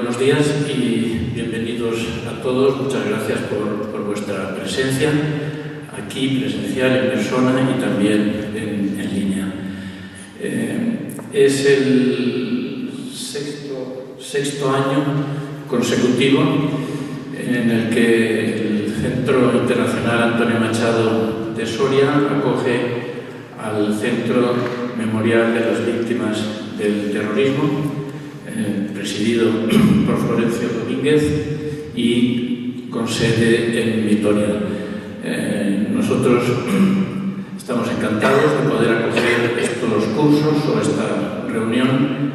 Buenos días y bienvenidos a todos. Muchas gracias por vuestra presencia, aquí presencial, en persona y también en línea. Es el sexto año consecutivo en el que el Centro Internacional Antonio Machado de Soria acoge al Centro Memorial de las Víctimas del Terrorismo, presidido por Florencio Domínguez y con sede en Vitoria. Nosotros estamos encantados de poder acoger estos cursos o esta reunión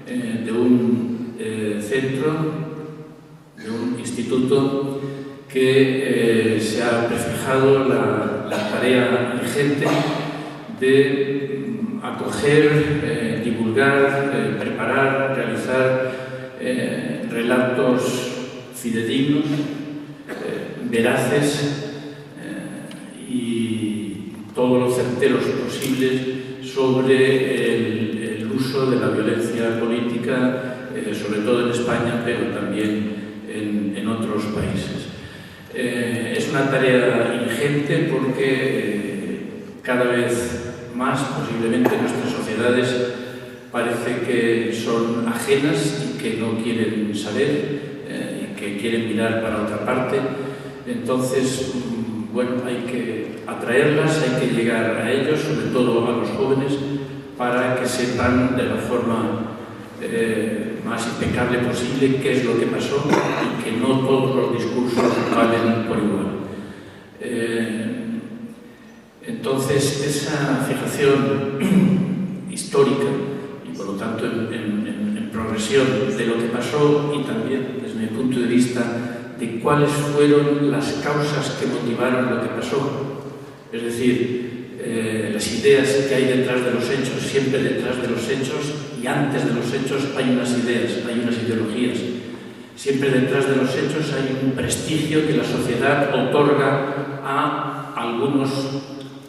de un centro, de un instituto que se ha prefijado la tarea ingente de acoger, divulgar, preparar, realizar relatos fidedignos, veraces y todos los certeros posibles sobre el uso de la violencia política, sobre todo en España, pero también en otros países. Es una tarea ingente porque cada vez más, posiblemente, nuestras sociedades parece que son ajenas y que no quieren saber y que quieren mirar para otra parte. Entonces, bueno, hay que atraerlas, hay que llegar a ellos, sobre todo a los jóvenes, para que sepan de la forma más impecable posible qué es lo que pasó y que no todos los discursos valen por igual. Entonces, esa fijación histórica y, por lo tanto, en progresión de lo que pasó y también, desde mi punto de vista, de cuáles fueron las causas que motivaron lo que pasó, es decir, las ideas que hay detrás de los hechos, siempre detrás de los hechos y antes de los hechos hay unas ideas, hay unas ideologías. Siempre detrás de los hechos hay un prestigio que la sociedad otorga a algunos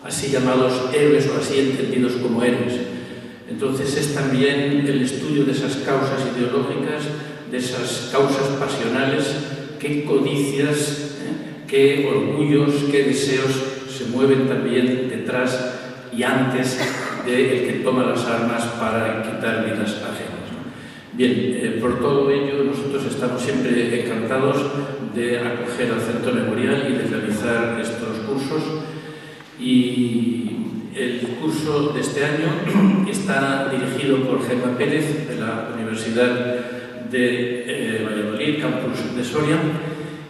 así llamados héroes o así entendidos como héroes. Entonces es también el estudio de esas causas ideológicas, de esas causas pasionales, qué codicias, qué orgullos, qué deseos se mueven también detrás y antes del que toma las armas para quitar vidas ajenas. Bien, por todo ello nosotros estamos siempre encantados de acoger al Centro Memorial y de realizar estos cursos. Y el curso de este año está dirigido por Gemma Pérez, de la Universidad de Valladolid, campus de Soria,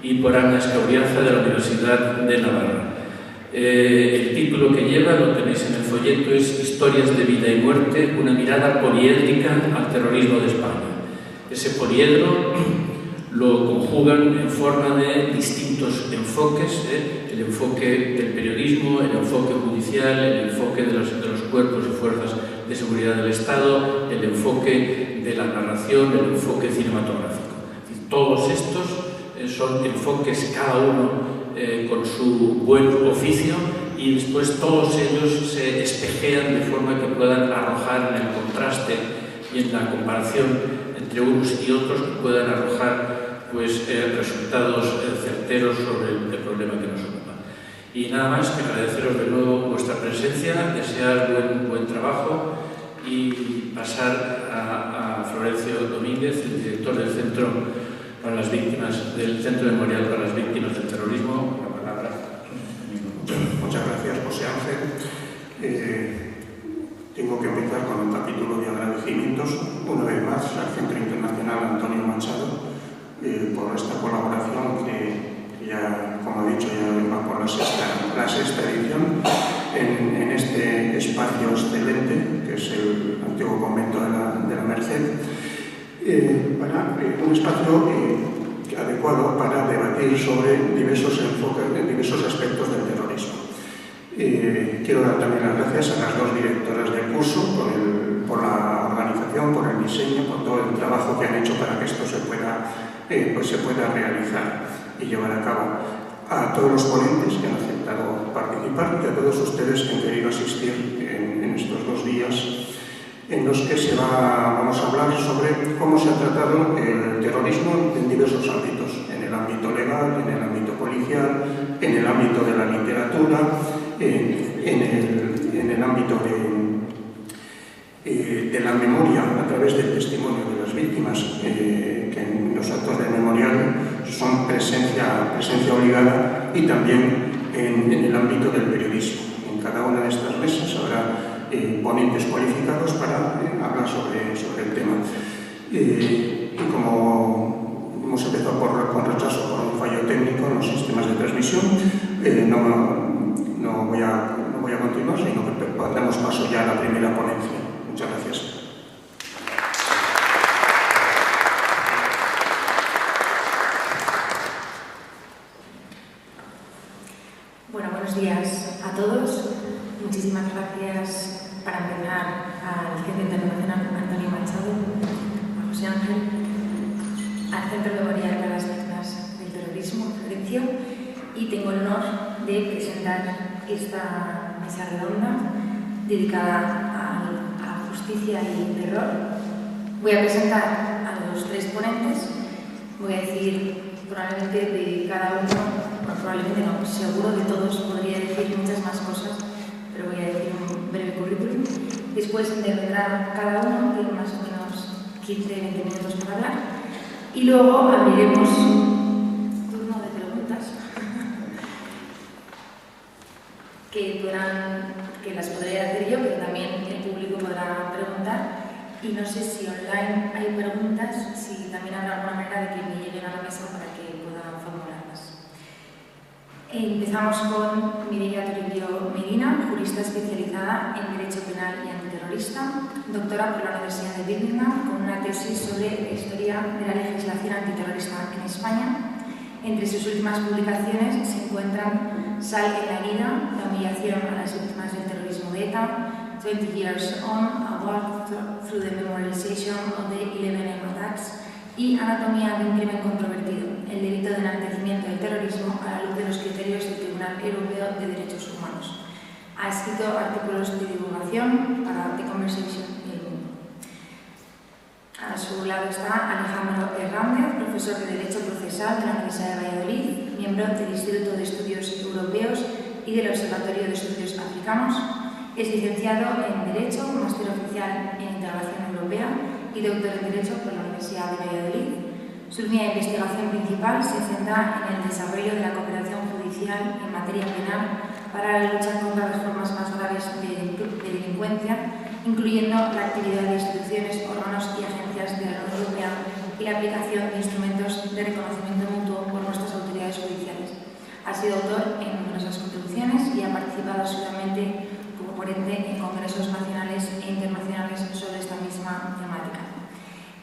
y por Ana Escauriaza, de la Universidad de Navarra. El título que lleva, lo tenéis en el folleto, es Historias de vida y muerte, una mirada poliédrica al terrorismo de España. Ese poliedro lo conjugan en forma de distintos enfoques, el enfoque del periodismo, el enfoque judicial, el enfoque de los cuerpos y fuerzas de seguridad del Estado, el enfoque de la narración, el enfoque cinematográfico. Todos estos son enfoques, cada uno con su buen oficio, y después todos ellos se espejean de forma que puedan arrojar en el contraste y en la comparación entre unos y otros, que puedan arrojar resultados certeros sobre el problema que nos ocupa. Y nada más que agradeceros de nuevo vuestra presencia, desear buen trabajo y pasar a Florencio Domínguez, el director del Centro para las Víctimas, del Centro Memorial para las Víctimas del Terrorismo. La palabra. Muchas gracias, José Ángel. Tengo que empezar con un capítulo de agradecimientos, una vez más, al Centro Internacional Antonio Machado, por esta colaboración que ya, como he dicho, ya va por la sexta edición en este espacio excelente que es el antiguo convento de la Merced, un espacio adecuado para debatir sobre diversos enfoques, diversos aspectos del terrorismo. Quiero dar también las gracias a las dos directoras del curso por la organización, por el diseño, por todo el trabajo que han hecho para que esto se pueda realizar y llevar a cabo. A todos los ponentes que han aceptado participar y a todos ustedes que han querido asistir en estos 2 días en los que vamos a hablar hablar sobre cómo se ha tratado el terrorismo en diversos ámbitos, en el ámbito legal, en el ámbito policial, en el ámbito de la literatura, en el ámbito de la memoria a través del testimonio de las víctimas, que en los actos del memorial son presencia obligada, y también en el ámbito del periodismo. En cada una de estas mesas habrá ponentes cualificados para hablar sobre el tema. Y como hemos empezado con retraso por un fallo técnico en los sistemas de transmisión, no voy a continuar, sino que damos paso ya a la primera ponencia. Muchas gracias. Bueno, buenos días a todos. Muchísimas gracias para empezar al Centro Internacional Antonio Machado, a José Ángel, al Centro Memorial para las Víctimas del Terrorismo, Florencio, y tengo el honor de presentar esta mesa redonda dedicada a la justicia y el terror. Voy a presentar a los tres ponentes, voy a decir probablemente de cada uno, bueno, probablemente no, seguro de todos podría decir muchas más cosas, pero voy a decir un breve currículum. Después intervendrá cada uno, tiene más o menos 15-20 minutos para hablar, y luego abriremos turno de preguntas que las podré hacer yo, pero también el público podrá preguntar. Y no sé si online hay preguntas, si también habrá alguna manera de que me lleguen a la mesa para que pueda formularlas. Empezamos con Mireia Toribio Medina, jurista especializada en Derecho Penal y Antiterrorista, doctora por la Universidad de Birmingham, con una tesis sobre la historia de la legislación antiterrorista en España. Entre sus últimas publicaciones se encuentran Sal en la herida, la humillación a las víctimas del terrorismo de ETA, 20 Years On, A Walk Through the Memorialization of the 11M Attacks, y Anatomía de un crimen controvertido, el delito de enaltecimiento del terrorismo a la luz de los criterios del Tribunal Europeo de Derechos Humanos. Ha escrito artículos de divulgación para The Conversation y El Mundo. A su lado está Alejandro Hernández, profesor de Derecho Procesal de la Universidad de Valladolid, miembro del Instituto de Estudios Europeos y del Observatorio de Estudios Africanos. Es licenciado en Derecho, máster oficial en Integración Europea y doctor en Derecho por la Universidad de Valladolid. Su línea de investigación principal se centra en el desarrollo de la cooperación judicial en materia penal para la lucha contra las formas más graves de delincuencia, incluyendo la actividad de instituciones, órganos y agencias de la Unión Europea y la aplicación de instrumentos de reconocimiento mutuo por nuestras autoridades judiciales. Ha sido autor en numerosas contribuciones y ha participado asiduamente como ponente en congresos nacionales e internacionales sobre esta misma temática.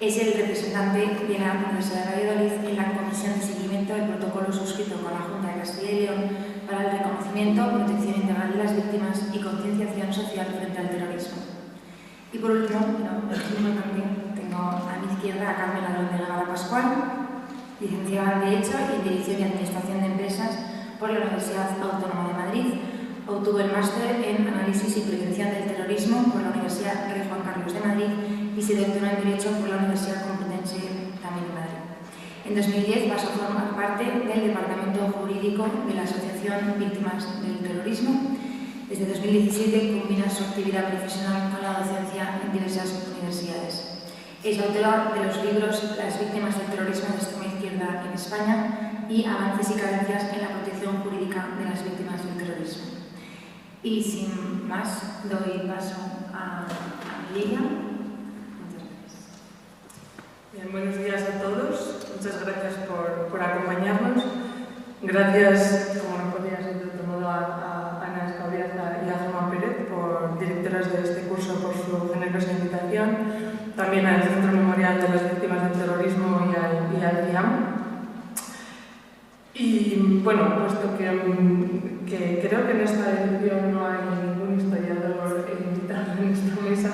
Es el representante de la Universidad de Valladolid en la Comisión de Seguimiento del protocolo suscrito con la Junta de Castilla y León para el reconocimiento, protección integral de las víctimas y concienciación social frente al terrorismo. Y por último, también tengo a mi izquierda a Carmen Ladrón de Guevara Pascual, licenciada en Derecho y en Dirección y Administración de Empresas por la Universidad Autónoma de Madrid. Obtuvo el máster en Análisis y Prevención del Terrorismo por la Universidad Rey Juan Carlos de Madrid y se doctoró en Derecho por la Universidad Complutense también de Madrid. En 2010 pasó a formar parte del Departamento Jurídico de la Asociación Víctimas del Terrorismo. Desde 2017 combina su actividad profesional con la docencia en diversas universidades. Es autora de los libros Las víctimas del terrorismo de extrema izquierda en España y Avances y carencias en la protección jurídica de las víctimas del terrorismo. Y sin más, doy paso a Mireia. Muchas gracias. Bien, buenos días a todos. Muchas gracias por acompañarnos. Gracias, como no podía ser de otro modo, a Ana Escauriaza y a Gemma Pérez, por directoras de este curso, por su generosa invitación. También al Centro Memorial de las Víctimas del Terrorismo y al CIAM. Y bueno, puesto que creo que en esta edición no hay ningún historiador invitado en esta mesa,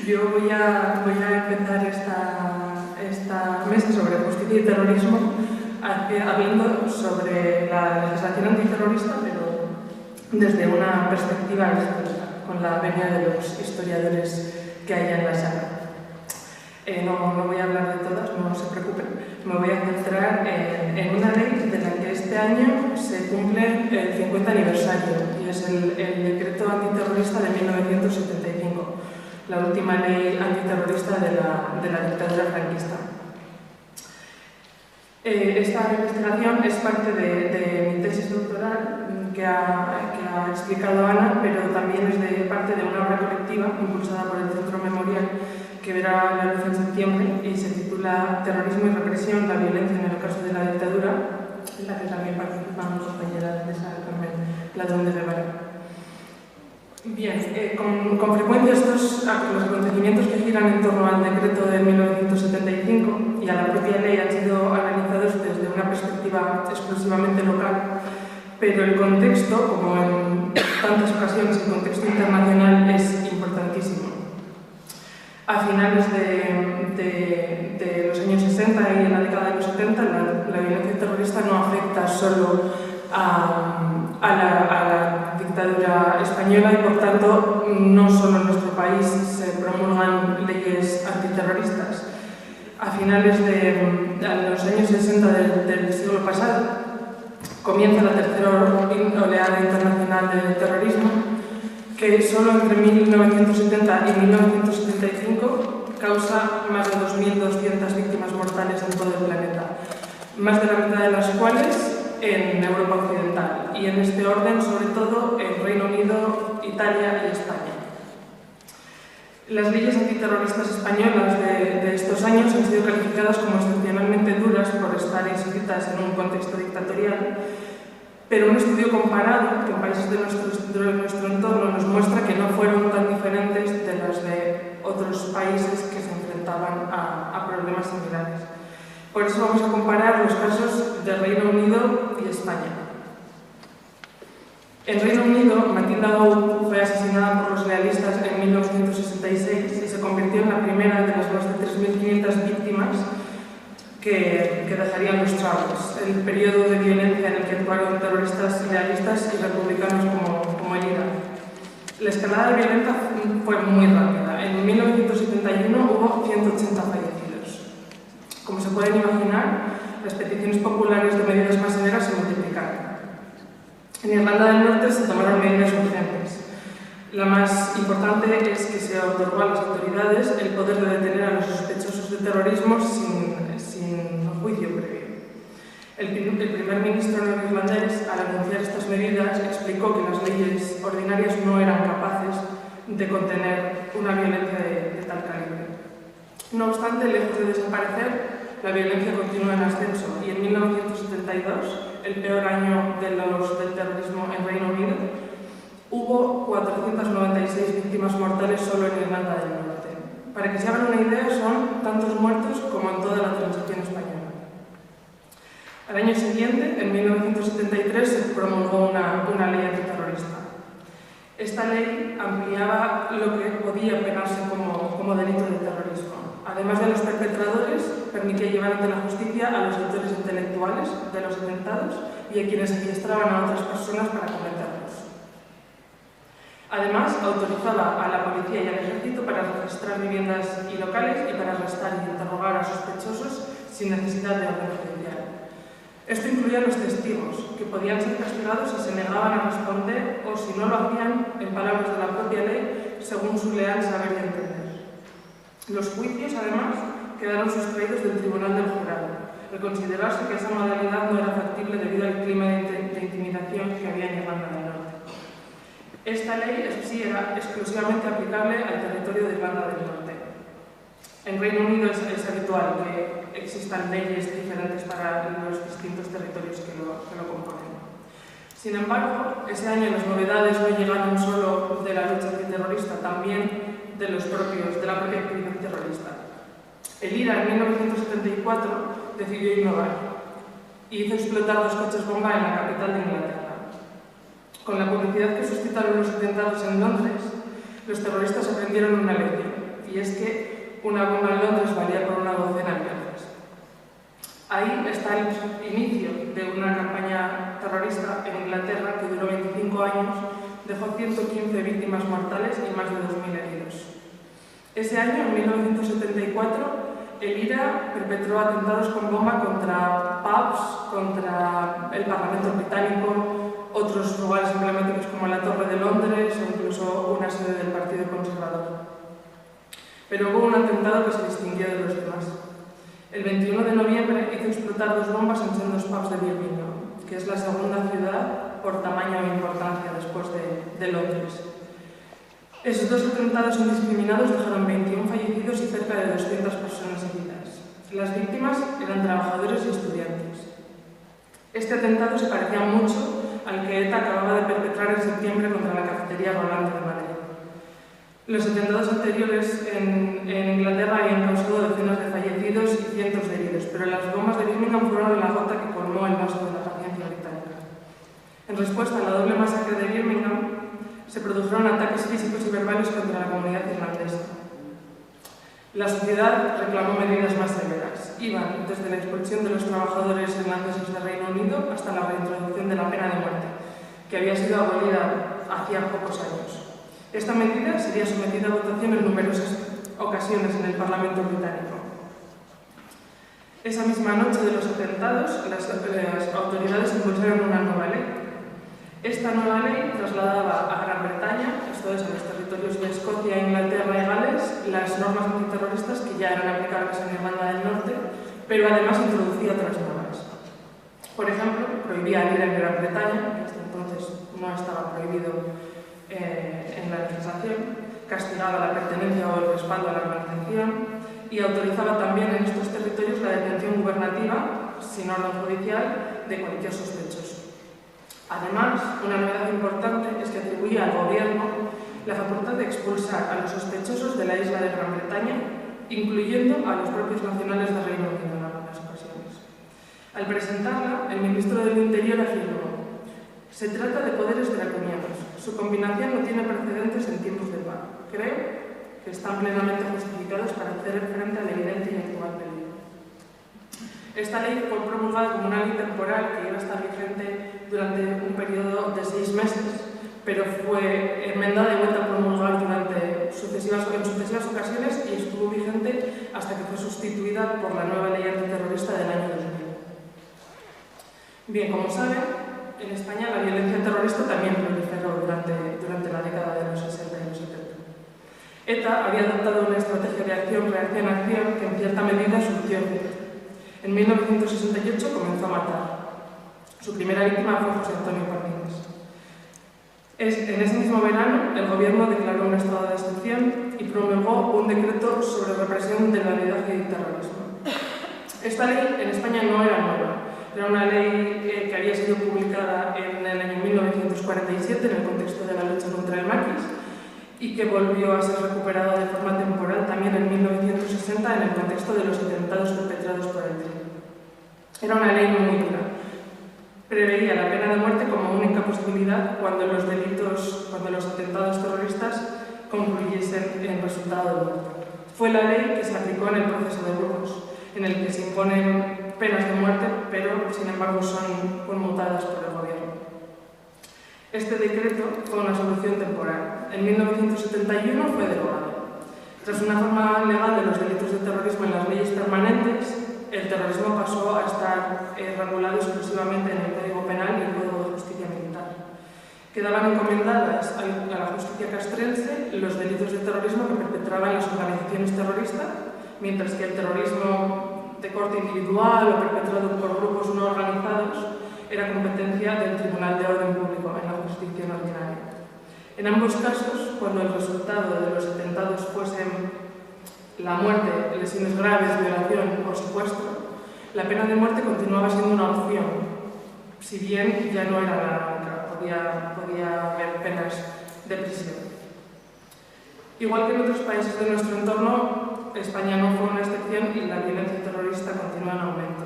yo voy a empezar esta mesa sobre justicia y terrorismo hablando sobre la legislación antiterrorista, pero desde una perspectiva histórica, con la venia de los historiadores que hay en la sala. No voy a hablar de todas, no se preocupen. Me voy a centrar en una ley de la que este año se cumple el 50 aniversario y es el decreto antiterrorista de 1975, la última ley antiterrorista de la dictadura franquista. Esta investigación es parte de mi tesis doctoral que ha explicado Ana, pero también es parte de una obra colectiva impulsada por el Centro Memorial que verá la luz en septiembre y se titula Terrorismo y represión, la violencia en el caso de la dictadura, en la que también participa mi compañera de Sara Carmen Ladrón de Guevara. Bien, con frecuencia los acontecimientos que giran en torno al decreto de 1975 y a la propia ley han sido analizados desde una perspectiva exclusivamente local, pero el contexto, como en tantas ocasiones, el contexto internacional es importantísimo. A finales de los años 60 y en la década de los 70, la violencia terrorista no afecta solo a la dictadura española y, por tanto, no solo en nuestro país se promulgan leyes antiterroristas. A finales de los años 60 del siglo pasado comienza la tercera oleada internacional de terrorismo, que solo entre 1970 y 1975 causa más de 2.200 víctimas mortales en todo el planeta, más de la mitad de las cuales en Europa Occidental, y en este orden, sobre todo, en Reino Unido, Italia y España. Las leyes antiterroristas españolas de estos años han sido calificadas como excepcionalmente duras por estar inscritas en un contexto dictatorial, pero un estudio comparado con países de nuestro entorno nos muestra que no fueron tan diferentes de las de otros países que se enfrentaban a problemas similares. Por eso vamos a comparar los casos de Reino Unido y España. En Reino Unido, Matilda Gough fue asesinada por los lealistas en 1966 y se convirtió en la primera de las más de 3.500 víctimas que dejarían los Troubles, el periodo de violencia en el que actuaron terroristas lealistas y republicanos como el IRA. La escalada violenta fue muy rápida. En 1971 hubo 180 fallecidos. Como se pueden imaginar, las peticiones populares de medidas más severas se multiplicaron. En Irlanda del Norte se tomaron medidas urgentes. La más importante es que se otorgó a las autoridades el poder de detener a los sospechosos de terrorismo sin juicio previo. El primer ministro neoirlandés, al anunciar estas medidas, explicó que las leyes ordinarias no eran capaces de contener una violencia de tal calibre. No obstante, lejos de desaparecer, la violencia continúa en ascenso y en 1972, el peor año del terrorismo en Reino Unido, hubo 496 víctimas mortales solo en Irlanda del Norte. Para que se hagan una idea, son tantos muertos como en toda la transición española. Al año siguiente, en 1973, se promulgó una ley antiterrorista. Esta ley ampliaba lo que podía penarse como delito de terrorismo. Además de los perpetradores, permitía llevar ante la justicia a los autores intelectuales de los atentados y a quienes adiestraban a otras personas para cometerlos. Además, autorizaba a la policía y al ejército para registrar viviendas y locales y para arrestar y interrogar a sospechosos sin necesidad de orden judicial. Esto incluía a los testigos, que podían ser castigados si se negaban a responder o, si no lo hacían, en palabras de la propia ley, según su leal saber y entender. Los juicios, además, quedaron sustraídos del Tribunal del Jurado, al considerarse que esa modalidad no era factible debido al clima de intimidación que había en Irlanda del Norte. Esta ley, eso sí, era exclusivamente aplicable al territorio de Irlanda del Norte. En Reino Unido es habitual que existan leyes diferentes para los distintos territorios que lo componen. Sin embargo, ese año las novedades no llegaron solo de la lucha antiterrorista, también de la propia actividad terrorista. El IRA en 1974 decidió innovar y hizo explotar 2 coches bomba en la capital de Inglaterra. Con la publicidad que suscitaron los atentados en Londres, los terroristas aprendieron una lección, y es que una bomba en Londres valía por una docena de viajes. Ahí está el inicio de una campaña terrorista en Inglaterra que duró 25 años, dejó 115 víctimas mortales y más de 2.000 heridos. Ese año, en 1974, el IRA perpetró atentados con bomba contra pubs, contra el Parlamento británico, otros lugares emblemáticos como la Torre de Londres o incluso una sede del Partido Conservador. Pero hubo un atentado que se distinguió de los demás. El 21 de noviembre hizo explotar 2 bombas en sendos pubs de Birmingham, que es la segunda ciudad por tamaño e importancia después de Londres. Esos 2 atentados indiscriminados dejaron 21 fallecidos y cerca de 200 personas heridas. Las víctimas eran trabajadores y estudiantes. Este atentado se parecía mucho al que ETA acababa de perpetrar en septiembre contra la cafetería Rolando de Madrid. Los atentados anteriores en Inglaterra habían causado decenas de fallecidos y cientos de heridos, pero las bombas de Birmingham fueron la gota que colmó el vaso de la paciencia británica. En respuesta a la doble masacre de Birmingham, se produjeron ataques físicos y verbales contra la comunidad irlandesa. La sociedad reclamó medidas más severas. Iban desde la expulsión de los trabajadores irlandeses del Reino Unido hasta la reintroducción de la pena de muerte, que había sido abolida hacía pocos años. Esta medida sería sometida a votación en numerosas ocasiones en el Parlamento británico. Esa misma noche de los atentados, las autoridades impulsaron una nueva ley. Esta nueva ley trasladaba a Gran Bretaña, esto es, a los territorios de Escocia, Inglaterra y Gales, las normas antiterroristas que ya eran aplicables en Irlanda del Norte, pero además introducía otras nuevas. Por ejemplo, prohibía el ir en Gran Bretaña, que hasta entonces no estaba prohibido en la legislación, castigaba la pertenencia o el respaldo a la organización y autorizaba también en estos territorios la detención gubernativa, sin orden judicial, de cualquier sospechoso. Además, una novedad importante es que atribuía al gobierno la facultad de expulsar a los sospechosos de la isla de Gran Bretaña, incluyendo a los propios nacionales del Reino Unido en algunas ocasiones. Al presentarla, el ministro del Interior afirmó: se trata de poderes draconianos. Su combinación no tiene precedentes en tiempos de paz. Creo que están plenamente justificados para hacer frente al evidente y actual peligro. Esta ley fue promulgada como una ley temporal que iba a estar vigente durante un periodo de 6 meses, pero fue enmendada y vuelta a promulgar en sucesivas ocasiones y estuvo vigente hasta que fue sustituida por la nueva ley antiterrorista del año 2000. Bien, como saben, en España la violencia terrorista también proliferó durante la década de los 60 y los 70. ETA había adoptado una estrategia de acción-reacción-acción que en cierta medida surtió efecto. En 1968 comenzó a matar. Su primera víctima fue José Antonio Pardines. En ese mismo verano, el gobierno declaró un estado de excepción y promulgó un decreto sobre represión de la violencia y terrorismo. Esta ley en España no era nueva. Era una ley que había sido publicada en el año 1947 en el contexto de la lucha contra el maquis y que volvió a ser recuperada de forma temporal también en 1960 en el contexto de los atentados perpetrados por el TRI. Era una ley muy dura. Preveía la pena de muerte como única posibilidad cuando los atentados terroristas concluyesen en resultado de muerte. Fue la ley que se aplicó en el proceso de Burgos, en el que se imponen penas de muerte, pero sin embargo son conmutadas por el gobierno. Este decreto fue una solución temporal. En 1971 fue derogado. Tras una forma legal de los delitos de terrorismo en las leyes permanentes, el terrorismo pasó a estar regulado exclusivamente en el Código Penal y el Código de Justicia Militar. Quedaban encomendadas a la justicia castrense los delitos de terrorismo que perpetraban las organizaciones terroristas, mientras que el terrorismo de corte individual o perpetrado por grupos no organizados era competencia del Tribunal de Orden Público en la jurisdicción ordinaria. En ambos casos, cuando el resultado de los atentados fuesen la muerte, lesiones graves, violación o secuestro, la pena de muerte continuaba siendo una opción, si bien ya no era la única, podía haber penas de prisión. Igual que en otros países de nuestro entorno, España no fue una excepción y la violencia terrorista continúa en aumento.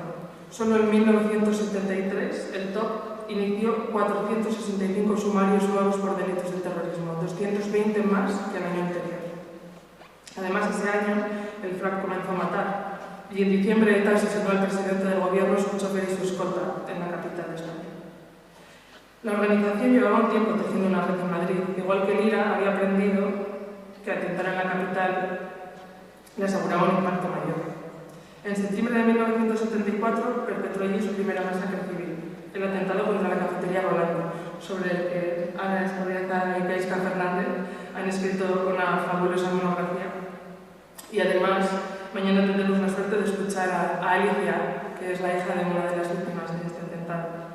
Solo en 1973 el TOP inició 465 sumarios nuevos por delitos de terrorismo, 220 más que el año anterior. Además, ese año el FRAP comenzó a matar y en diciembre ETA asesinó al presidente del gobierno, su chofer y su escolta en la capital de España. La organización llevaba un tiempo tejiendo una red en Madrid, igual que el IRA había aprendido que atentar en la capital le aseguraba un impacto mayor. En septiembre de 1974 perpetró allí su primera masacre civil, el atentado contra la cafetería Rolando, sobre el que Ana Escauriaza y Kaixka Fernández han escrito una fabulosa monografía. Y además, mañana tendremos la suerte de escuchar a Alicia, que es la hija de una de las víctimas de este atentado.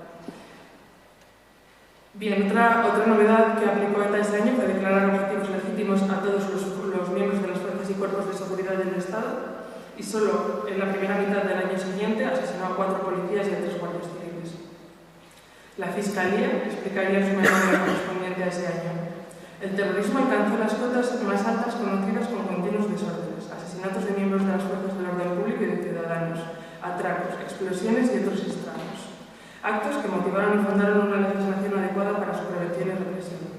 Bien, otra novedad que aplicó ETA este año fue declarar objetivos legítimos a todos los miembros de las fuerzas y cuerpos de seguridad del Estado, y solo en la primera mitad del año siguiente asesinó a 4 policías y a 3 guardias civiles. La Fiscalía explicaría su memoria correspondiente a ese año. El terrorismo alcanzó las cotas más altas conocidas con continuos desórdenes, asesinatos de miembros de las fuerzas del orden público y de ciudadanos, atracos, explosiones y otros estragos. Actos que motivaron y fundaron una legislación adecuada para su prevención y represión.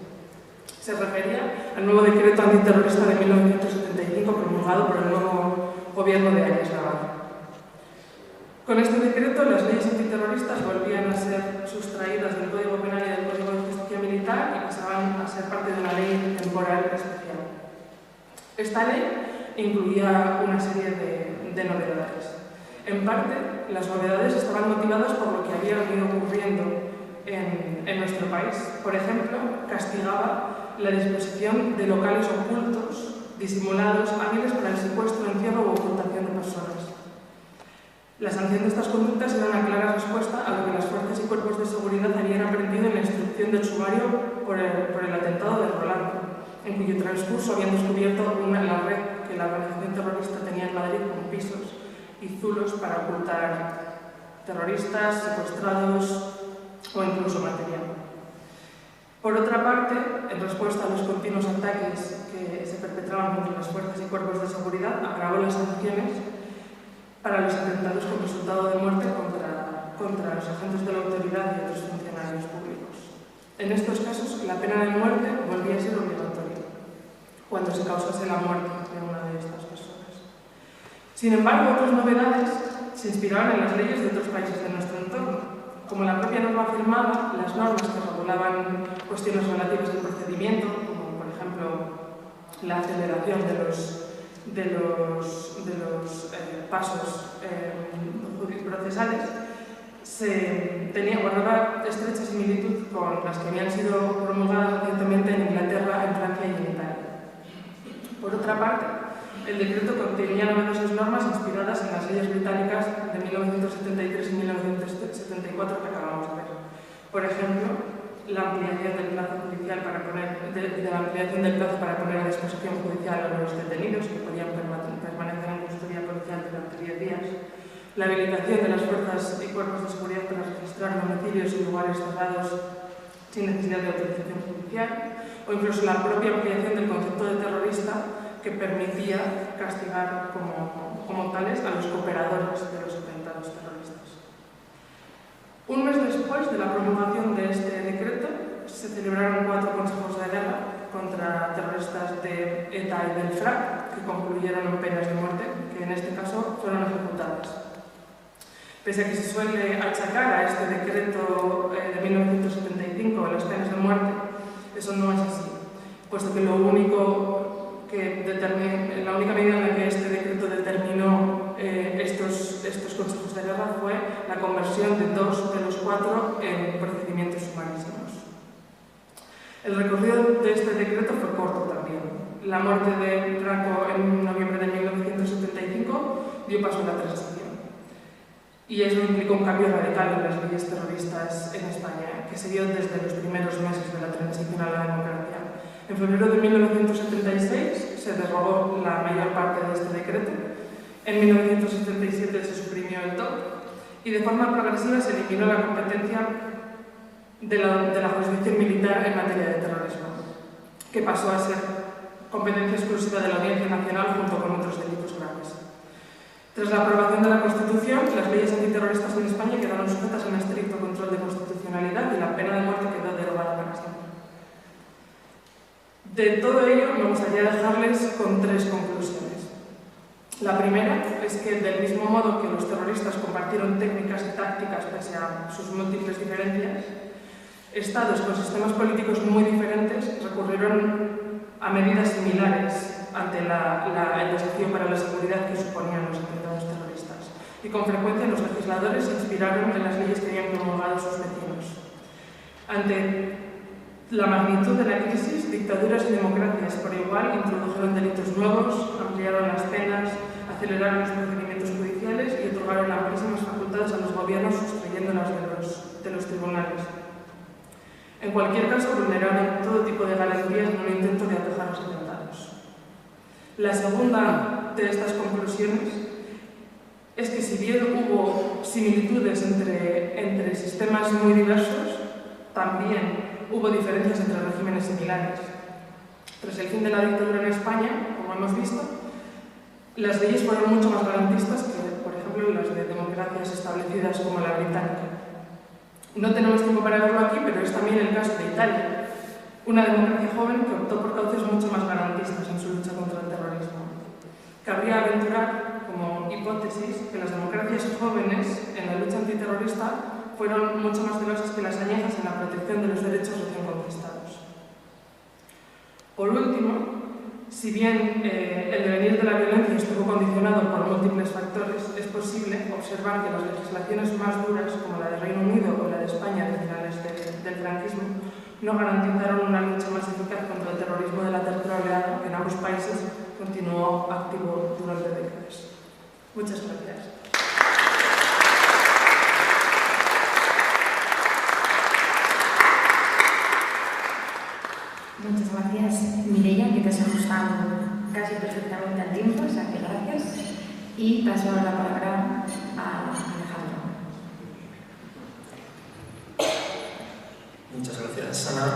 Se refería al nuevo decreto antiterrorista de 1975 promulgado por el nuevo gobierno de Arias Navarro. Con este decreto, las leyes antiterroristas volvían a ser sustraídas del Código Penal y del Código de Justicia Militar y pasaban a ser parte de una ley temporal especial. Esta ley incluía una serie de novedades. En parte, las novedades estaban motivadas por lo que había venido ocurriendo en nuestro país. Por ejemplo, castigaba la disposición de locales ocultos, disimulados, hábiles para el secuestro, encierro o ocultación de personas. La sanción de estas conductas era una clara respuesta a lo que las fuerzas y cuerpos de seguridad habían aprendido en la instrucción del sumario por el atentado de Rolando, en cuyo transcurso habían descubierto la red que la organización terrorista tenía en Madrid con pisos y zulos para ocultar terroristas, secuestrados o incluso material. Por otra parte, en respuesta a los continuos ataques que se perpetraban contra las fuerzas y cuerpos de seguridad, agravó las sanciones para los atentados con resultado de muerte contra los agentes de la autoridad y otros funcionarios públicos. En estos casos, la pena de muerte volvía a ser obligatoria cuando se causase la muerte de una de estas personas. Sin embargo, otras novedades se inspiraban en las leyes de otros países de nuestro entorno. Como la propia norma afirmaba, las normas que regulaban cuestiones relativas al procedimiento, como por ejemplo la aceleración de los pasos procesales, guardaba estrecha similitud con las que habían sido promulgadas recientemente en Inglaterra, en Francia y en Italia. Por otra parte, el decreto contenía numerosas normas inspiradas en las leyes británicas de 1973 y 1974 que acabamos de ver. Por ejemplo, la ampliación del plazo judicial para poner a disposición judicial a los detenidos que podían permanecer en custodia policial durante 10 días, la habilitación de las fuerzas y cuerpos de seguridad para registrar domicilios y lugares cerrados sin necesidad de autorización judicial, o incluso la propia ampliación del concepto de terrorista que permitía castigar como tales a los cooperadores de los atentados terroristas. Un mes después de la promulgación de este decreto, se celebraron 4 consejos de guerra contra terroristas de ETA y del FRAC, que concluyeron en penas de muerte, que en este caso fueron ejecutadas. Pese a que se suele achacar a este decreto de 1975 las penas de muerte, eso no es así, puesto que la única medida en la que este decreto determinó estos consejos de guerra fue la conversión de 2 de los 4 en procedimientos sumarísimos. El recorrido de este decreto fue corto también. La muerte de Franco en noviembre de 1975 dio paso a la transición. Y eso implicó un cambio radical en las leyes terroristas en España, que se dio desde los primeros meses de la transición a la democracia. En febrero de 1976 se derogó la mayor parte de este decreto. En 1977 se suprimió el TOC y de forma progresiva se eliminó la competencia de la jurisdicción militar en materia de terrorismo, que pasó a ser competencia exclusiva de la Audiencia Nacional junto con otros delitos graves. Tras la aprobación de la Constitución, las leyes antiterroristas en España quedaron sujetas a un estricto control de constitucionalidad y la pena de muerte quedó derogada para siempre. De todo ello, me gustaría dejarles con 3 conclusiones. La primera es que, del mismo modo que los terroristas compartieron técnicas y tácticas pese a sus múltiples diferencias, estados con sistemas políticos muy diferentes recurrieron a medidas similares ante el desafío para la seguridad que suponían los atentados terroristas. que con frecuencia los legisladores se inspiraron en las leyes que habían promulgado sus vecinos. Ante la magnitud de la crisis, dictaduras y democracias por igual introdujeron delitos nuevos, ampliaron las penas, aceleraron los procedimientos judiciales y otorgaron amplísimas facultades a los gobiernos sustrayéndolas de los tribunales. En cualquier caso, vulneraron todo tipo de garantías en un intento de atajar los atentados. La segunda de estas conclusiones es que si bien hubo similitudes entre sistemas muy diversos, también hubo diferencias entre regímenes similares. Tras el fin de la dictadura en España, como hemos visto, las leyes fueron mucho más garantistas que, por ejemplo, las de democracias establecidas como la británica. No tenemos tiempo para verlo aquí, pero es también el caso de Italia, una democracia joven que optó por cauces mucho más garantistas en su lucha contra el terrorismo. Cabría aventurar, como hipótesis, que las democracias jóvenes en la lucha antiterrorista fueron mucho más celosas que las añejas en la protección de los derechos recién conquistados. Por último, si bien el devenir de la violencia estuvo condicionado por múltiples factores, es posible observar que las legislaciones más duras, como la del Reino Unido o la de España de finales del franquismo, no garantizaron una lucha más eficaz contra el terrorismo de la tercera oleada, que en ambos países continuó activo durante décadas. Muchas gracias. Muchas gracias, Mireia, que te has ajustado casi perfectamente al tiempo, o sea que gracias. Y paso la palabra a Alejandro. Muchas gracias, Ana.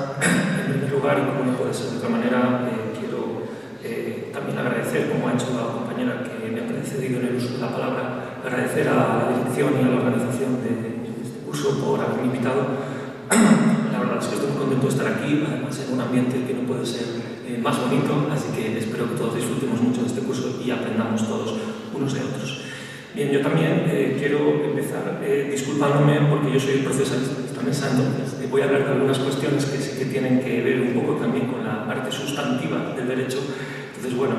En primer lugar, y como no puede ser de otra manera, quiero también agradecer, como ha hecho la compañera que me ha precedido en el uso de la palabra, agradecer a la dirección y a la organización de este curso por haberme invitado. La verdad es que estoy muy contento de estar aquí, además en un ambiente que no puede ser más bonito, así que espero que todos disfrutemos mucho de este curso y aprendamos todos unos de otros. Bien, yo también quiero empezar disculpándome porque yo soy el profesorista de esta mesa, entonces voy a hablar de algunas cuestiones que sí que tienen que ver un poco también con la parte sustantiva del derecho. Entonces, bueno,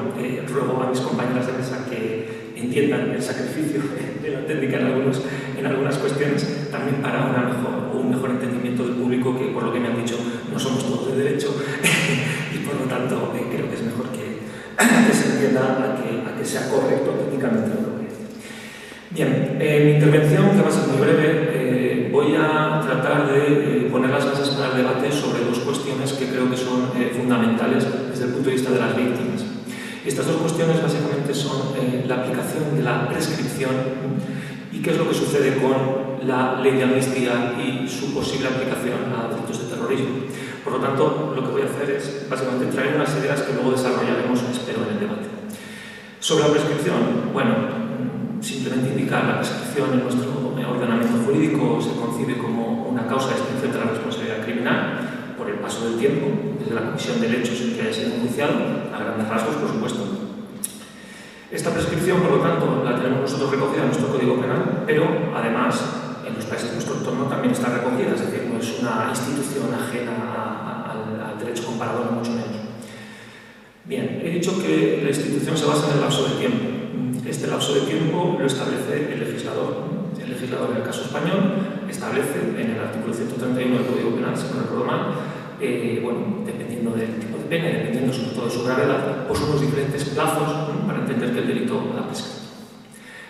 ruego a mis compañeras de mesa que entiendan el sacrificio de la técnica en algunas cuestiones, también para un mejor entendimiento del público, que por lo que me han dicho no somos todos de derecho y por lo tanto creo que es mejor que se entienda a que sea correcto técnicamente lo que voy a decir. Bien, mi intervención, que va a ser muy breve, voy a tratar de poner las bases para el debate sobre dos cuestiones que creo que son fundamentales desde el punto de vista de las víctimas. Y estas dos cuestiones básicamente son la aplicación de la prescripción y qué es lo que sucede con la ley de amnistía y su posible aplicación a delitos de terrorismo. Por lo tanto, lo que voy a hacer es básicamente traer unas ideas que luego desarrollaremos, espero, en el debate. Sobre la prescripción, bueno, simplemente indicar la prescripción en nuestro ordenamiento jurídico se concibe como una causa de extinción de la responsabilidad criminal por el paso del tiempo, desde la comisión del hecho sin que haya sido enjuiciado, a grandes rasgos, por supuesto. Esta prescripción, por lo tanto, la tenemos nosotros recogida en nuestro Código Penal, pero además en los países de nuestro entorno también está recogida, es decir, no es una institución ajena al derecho comparado, ni mucho menos. Bien, he dicho que la institución se basa en el lapso de tiempo. Este lapso de tiempo lo establece el legislador. El legislador, en el caso español, establece en el artículo 131 del Código Penal, si no recuerdo mal, bueno, dependiendo del tipo de pena y dependiendo sobre todo de su gravedad, pues unos diferentes plazos para entender que el delito ha prescrito.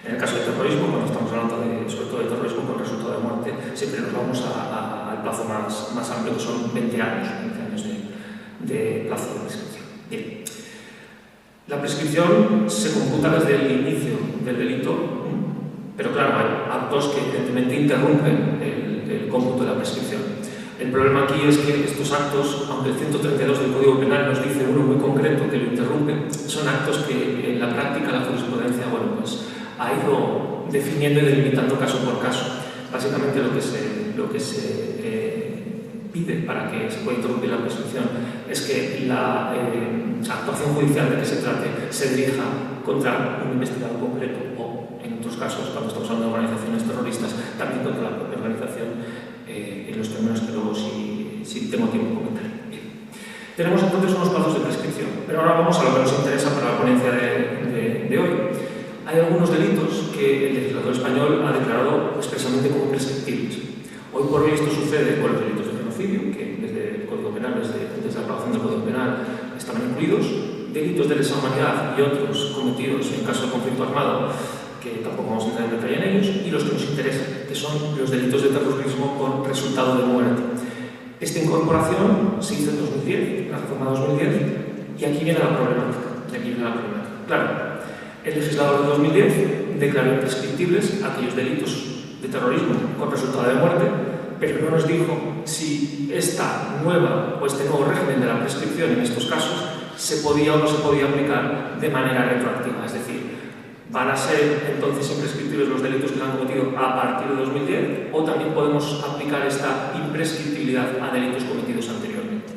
En el caso del terrorismo, cuando estamos hablando sobre todo de terrorismo con resultado de muerte, siempre nos vamos al plazo más amplio, que son 20 años de plazo de prescripción. Bien. La prescripción se computa desde el inicio del delito, pero claro, hay actos que evidentemente interrumpen el cómputo de la prescripción. El problema aquí es que estos actos, aunque el 132 del Código Penal nos dice uno muy concreto que lo interrumpe, son actos que en la práctica la jurisprudencia, bueno, pues ha ido definiendo y delimitando caso por caso. Básicamente lo que se pide para que se pueda interrumpir la prescripción es que la actuación judicial de que se trate se dirija contra un investigado concreto o, en otros casos, cuando estamos hablando de organizaciones terroristas, también contra la propia organización, en los términos que luego, si tengo tiempo, comentaré. Bien. Tenemos entonces unos plazos de prescripción, pero ahora vamos a lo que nos interesa para la ponencia de hoy. Hay hay algunos delitos que el legislador español ha declarado expresamente como prescriptibles. Hoy por hoy esto sucede con los delitos de genocidio, que desde el Código Penal, desde la aprobación del Código Penal, estaban incluidos, delitos de lesa humanidad y otros cometidos en caso de conflicto armado, que tampoco vamos a entrar en detalle en ellos, y los que nos interesan, que son los delitos de terrorismo con resultado de muerte. Esta incorporación se hizo en 2010, la reforma 2010, y aquí viene la problemática. Claro, el legislador de 2010 declaró imprescriptibles aquellos delitos de terrorismo con resultado de muerte, pero no nos dijo si esta nueva o este nuevo régimen de la prescripción en estos casos se podía o no se podía aplicar de manera retroactiva. Es decir, ¿van a ser entonces imprescriptibles los delitos que se han cometido a partir de 2010 o también podemos aplicar esta imprescriptibilidad a delitos cometidos anteriormente?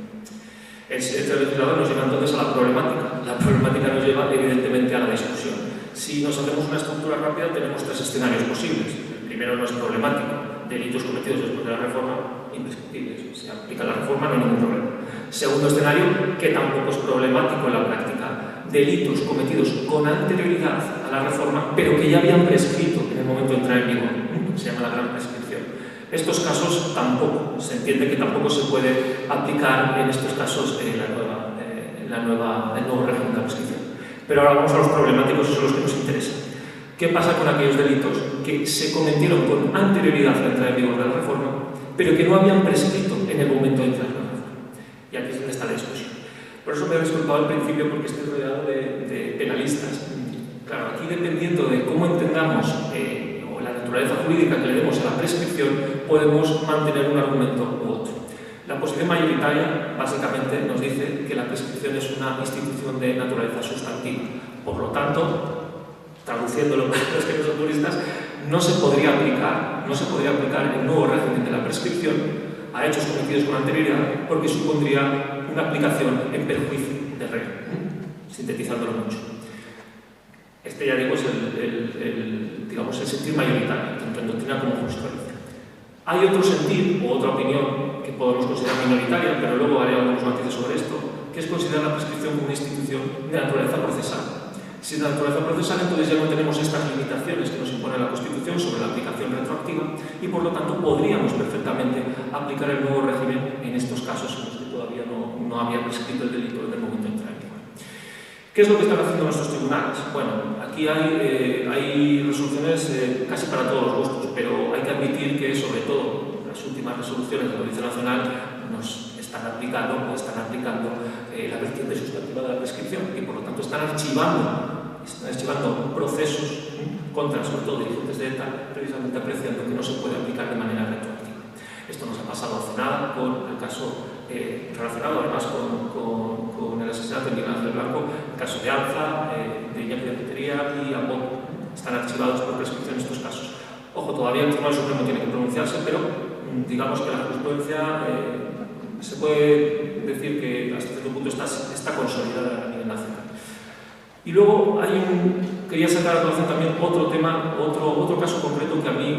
El legislador nos lleva entonces a la problemática. La problemática nos lleva evidentemente a la discusión. Si nos hacemos una estructura rápida tenemos tres escenarios posibles. El primero no es problemático. Delitos cometidos después de la reforma, imprescriptibles. Si aplica la reforma no hay ningún problema. Segundo escenario, que tampoco es problemático en la práctica. Delitos cometidos con anterioridad a la reforma, pero que ya habían prescrito en el momento de entrar en vigor. Se llama la gran prescripción. Estos casos tampoco, se entiende que tampoco se puede aplicar en estos casos el nuevo régimen de la prescripción. Pero ahora vamos a los problemáticos y son los que nos interesan. ¿Qué pasa con aquellos delitos que se cometieron con anterioridad a la entrada en vigor de la reforma, pero que no habían prescrito en el momento de entrar en la reforma? Y aquí es donde está la discusión. Por eso me he disculpado al principio porque estoy rodeado de penalistas. Claro, aquí dependiendo de cómo entendamos o la naturaleza jurídica que le demos a la prescripción, podemos mantener un argumento u otro. La posición mayoritaria, básicamente, nos dice que la prescripción es una institución de naturaleza sustantiva. Por lo tanto, traduciéndolo para los que no son juristas, no se podría aplicar el nuevo régimen de la prescripción a hechos cometidos con anterioridad porque supondría una aplicación en perjuicio del rey, sintetizándolo mucho. Este, ya digo, es el sentir mayoritario, tanto en doctrina como en jurisprudencia. Hay otro sentir o otra opinión que podemos considerar minoritaria, pero luego haré algunos matices sobre esto, que es considerar la prescripción como una institución de naturaleza procesal. Si es de naturaleza procesal, entonces ya no tenemos estas limitaciones que nos impone la Constitución sobre la aplicación retroactiva y, por lo tanto, podríamos perfectamente aplicar el nuevo régimen en estos casos en los que todavía no había prescrito el delito desde el momento de entrar en vigor. ¿Qué es lo que están haciendo nuestros tribunales? Bueno, aquí hay resoluciones casi para todos los gustos, pero hay que admitir que, sobre todo, las últimas resoluciones de la Audiencia Nacional nos están aplicando la vertiente sustantiva de la prescripción y, por lo tanto, están archivando procesos contra, sobre todo, dirigentes de ETA, precisamente apreciando que no se puede aplicar de manera retroactiva. Esto nos ha pasado hace nada con el caso relacionado, además, con el asesinato de Miguel Ángel Blanco, el caso de Alza, de Iñaki de Rentería y Ambot. Están archivados por prescripción estos casos. Ojo, todavía el Tribunal Supremo tiene que pronunciarse, pero digamos que la jurisprudencia se puede decir que hasta cierto punto está consolidada a nivel nacional. Y luego quería sacar a colación también otro tema, otro caso concreto que a mí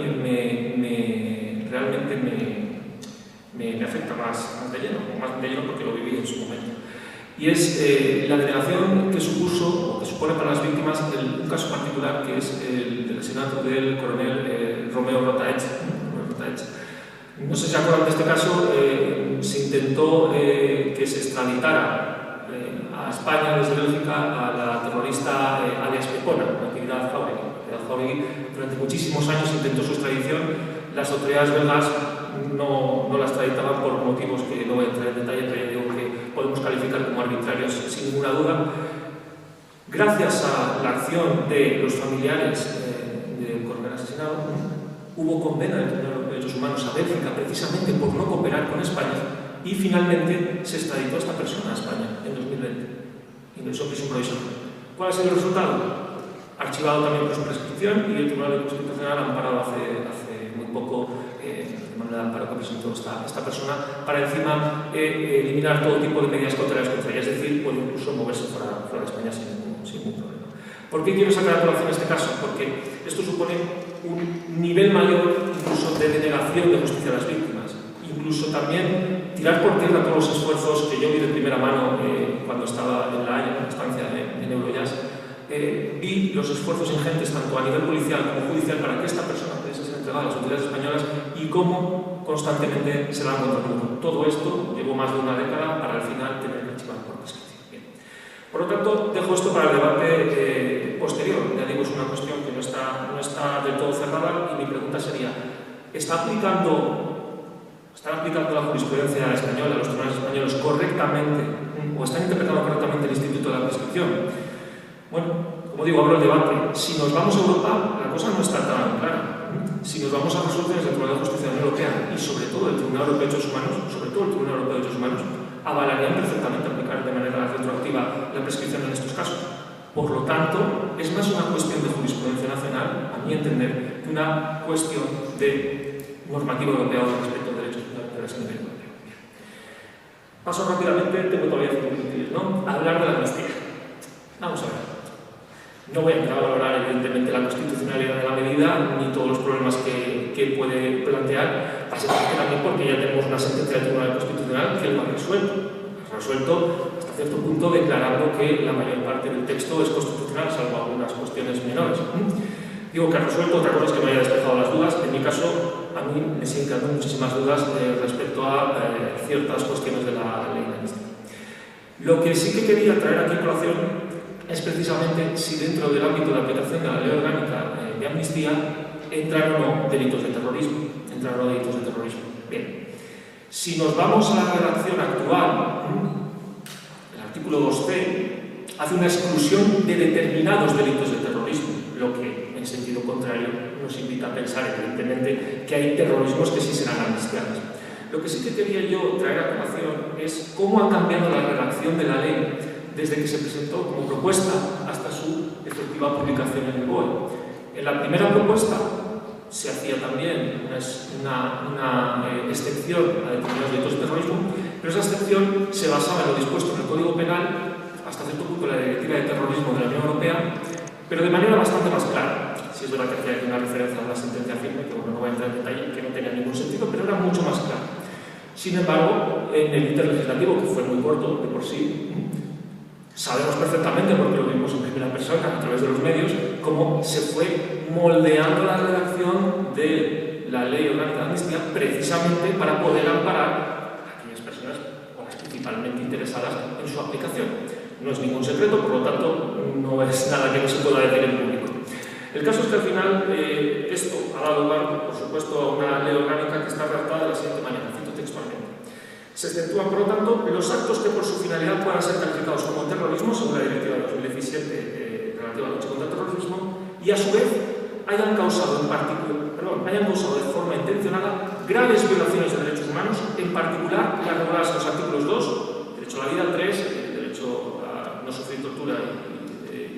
realmente me afecta más de lleno porque lo viví en su momento. Y es la denegación que supone para las víctimas un caso particular que es el del asesinato del coronel Romeo Rotaech. No sé si se acuerdan de este caso, se intentó que se extraditara a España desde Bélgica a la terrorista alias Pepona, Natividad Jauregui. Durante muchísimos años intentó su extradición. Las autoridades belgas no la extraditaban por motivos que no voy a entrar en detalle, pero ya digo que podemos calificar como arbitrarios sin ninguna duda. Gracias a la acción de los familiares del coronel asesinado, hubo condena del Tribunal Europeo de Derechos Humanos a Bélgica precisamente por no cooperar con España y finalmente se extraditó a esta persona a España en 2020, ingresó en prisión provisional. ¿Cuál ha sido el resultado? Archivado también por su prescripción y el Tribunal Constitucional ha amparado hace muy poco de manera de amparo que presentó esta persona para encima eliminar todo tipo de medidas cautelares contra ella, es decir, puede incluso moverse fuera de España sin ningún problema. ¿Por qué quiero sacar a colación este caso? Porque esto supone un nivel mayor incluso de denegación de justicia a las víctimas, incluso también tirar por tierra todos los esfuerzos que yo vi de primera mano cuando estaba en La Haya, en la estancia en Eurojust, vi los esfuerzos ingentes tanto a nivel policial como judicial para que esta persona pudiese ser entregada a las autoridades españolas y cómo constantemente se dan contra el muro. Todo esto llevó más de una década para al final tener que archivar por prescripción. Bien. Por lo tanto, dejo esto para el debate posterior. Ya digo, es una cuestión que no está del todo cerrada y mi pregunta sería, ¿están aplicando la jurisprudencia española, los tribunales españoles correctamente o están interpretando correctamente el Instituto de la Prescripción? Bueno, como digo, abro el debate. Si nos vamos a Europa, la cosa no está tan clara. Si nos vamos a resoluciones del Tribunal de Justicia de la Unión Europea y sobre todo el Tribunal Europeo de Derechos Humanos, avalarían perfectamente aplicar de manera retroactiva la prescripción en estos casos. Por lo tanto, es más una cuestión de jurisprudencia nacional, a mi entender, que una cuestión de normativa europea o respecto a derechos fundamentales a nivel europeo. Paso rápidamente, tengo todavía 5 minutos, ¿no? A hablar de la amnistía. Vamos a ver. No voy a entrar a valorar, evidentemente, la constitucionalidad de la medida ni todos los problemas que puede plantear, básicamente también porque ya tenemos una sentencia del Tribunal Constitucional que lo ha resuelto hasta cierto punto declarando que la mayor parte del texto es constitucional, salvo algunas cuestiones menores. Digo que ha resuelto, otra cosa es que me haya despejado las dudas. En mi caso, a mí me siguen quedando muchísimas dudas respecto a ciertas cuestiones de la ley de amnistía. Lo que sí que quería traer aquí a colación es precisamente si dentro del ámbito de aplicación de la ley orgánica de amnistía entran o no delitos de terrorismo. Bien, si nos vamos a la redacción actual, el artículo 2c hace una exclusión de determinados delitos de terrorismo, lo que en sentido contrario nos invita a pensar evidentemente que hay terrorismos que sí serán amnistiados. Lo que sí que quería yo traer a colación es cómo ha cambiado la redacción de la ley desde que se presentó como propuesta hasta su efectiva publicación en el BOE. En la primera propuesta se hacía también una excepción a determinados delitos de terrorismo, pero esa excepción se basaba en lo dispuesto en el Código Penal, hasta cierto punto en la Directiva de Terrorismo de la Unión Europea, pero de manera bastante más clara. Si es verdad que hacía una referencia a una sentencia firme, que bueno, no voy a entrar en detalle, que no tenía ningún sentido, pero era mucho más clara. Sin embargo, en el interlegislativo, que fue muy corto de por sí, sabemos perfectamente, porque lo vimos en primera persona a través de los medios, cómo se fue moldeando la redacción de la ley orgánica de amnistía precisamente para poder amparar a aquellas personas o las principalmente interesadas en su aplicación. No es ningún secreto, por lo tanto, no es nada que no se pueda decir en público. El caso es que al final esto ha dado lugar, por supuesto, a una ley orgánica que está redactada de la siguiente manera, cito textualmente. Se exceptúan, por lo tanto, los actos que por su finalidad puedan ser calificados como terrorismo, según la Directiva de 2017 relativa a la lucha contra el terrorismo, y a su vez hayan causado de forma intencionada graves violaciones de derechos humanos, en particular las reguladas en los artículos 2, derecho a la vida, 3, derecho a no sufrir tortura y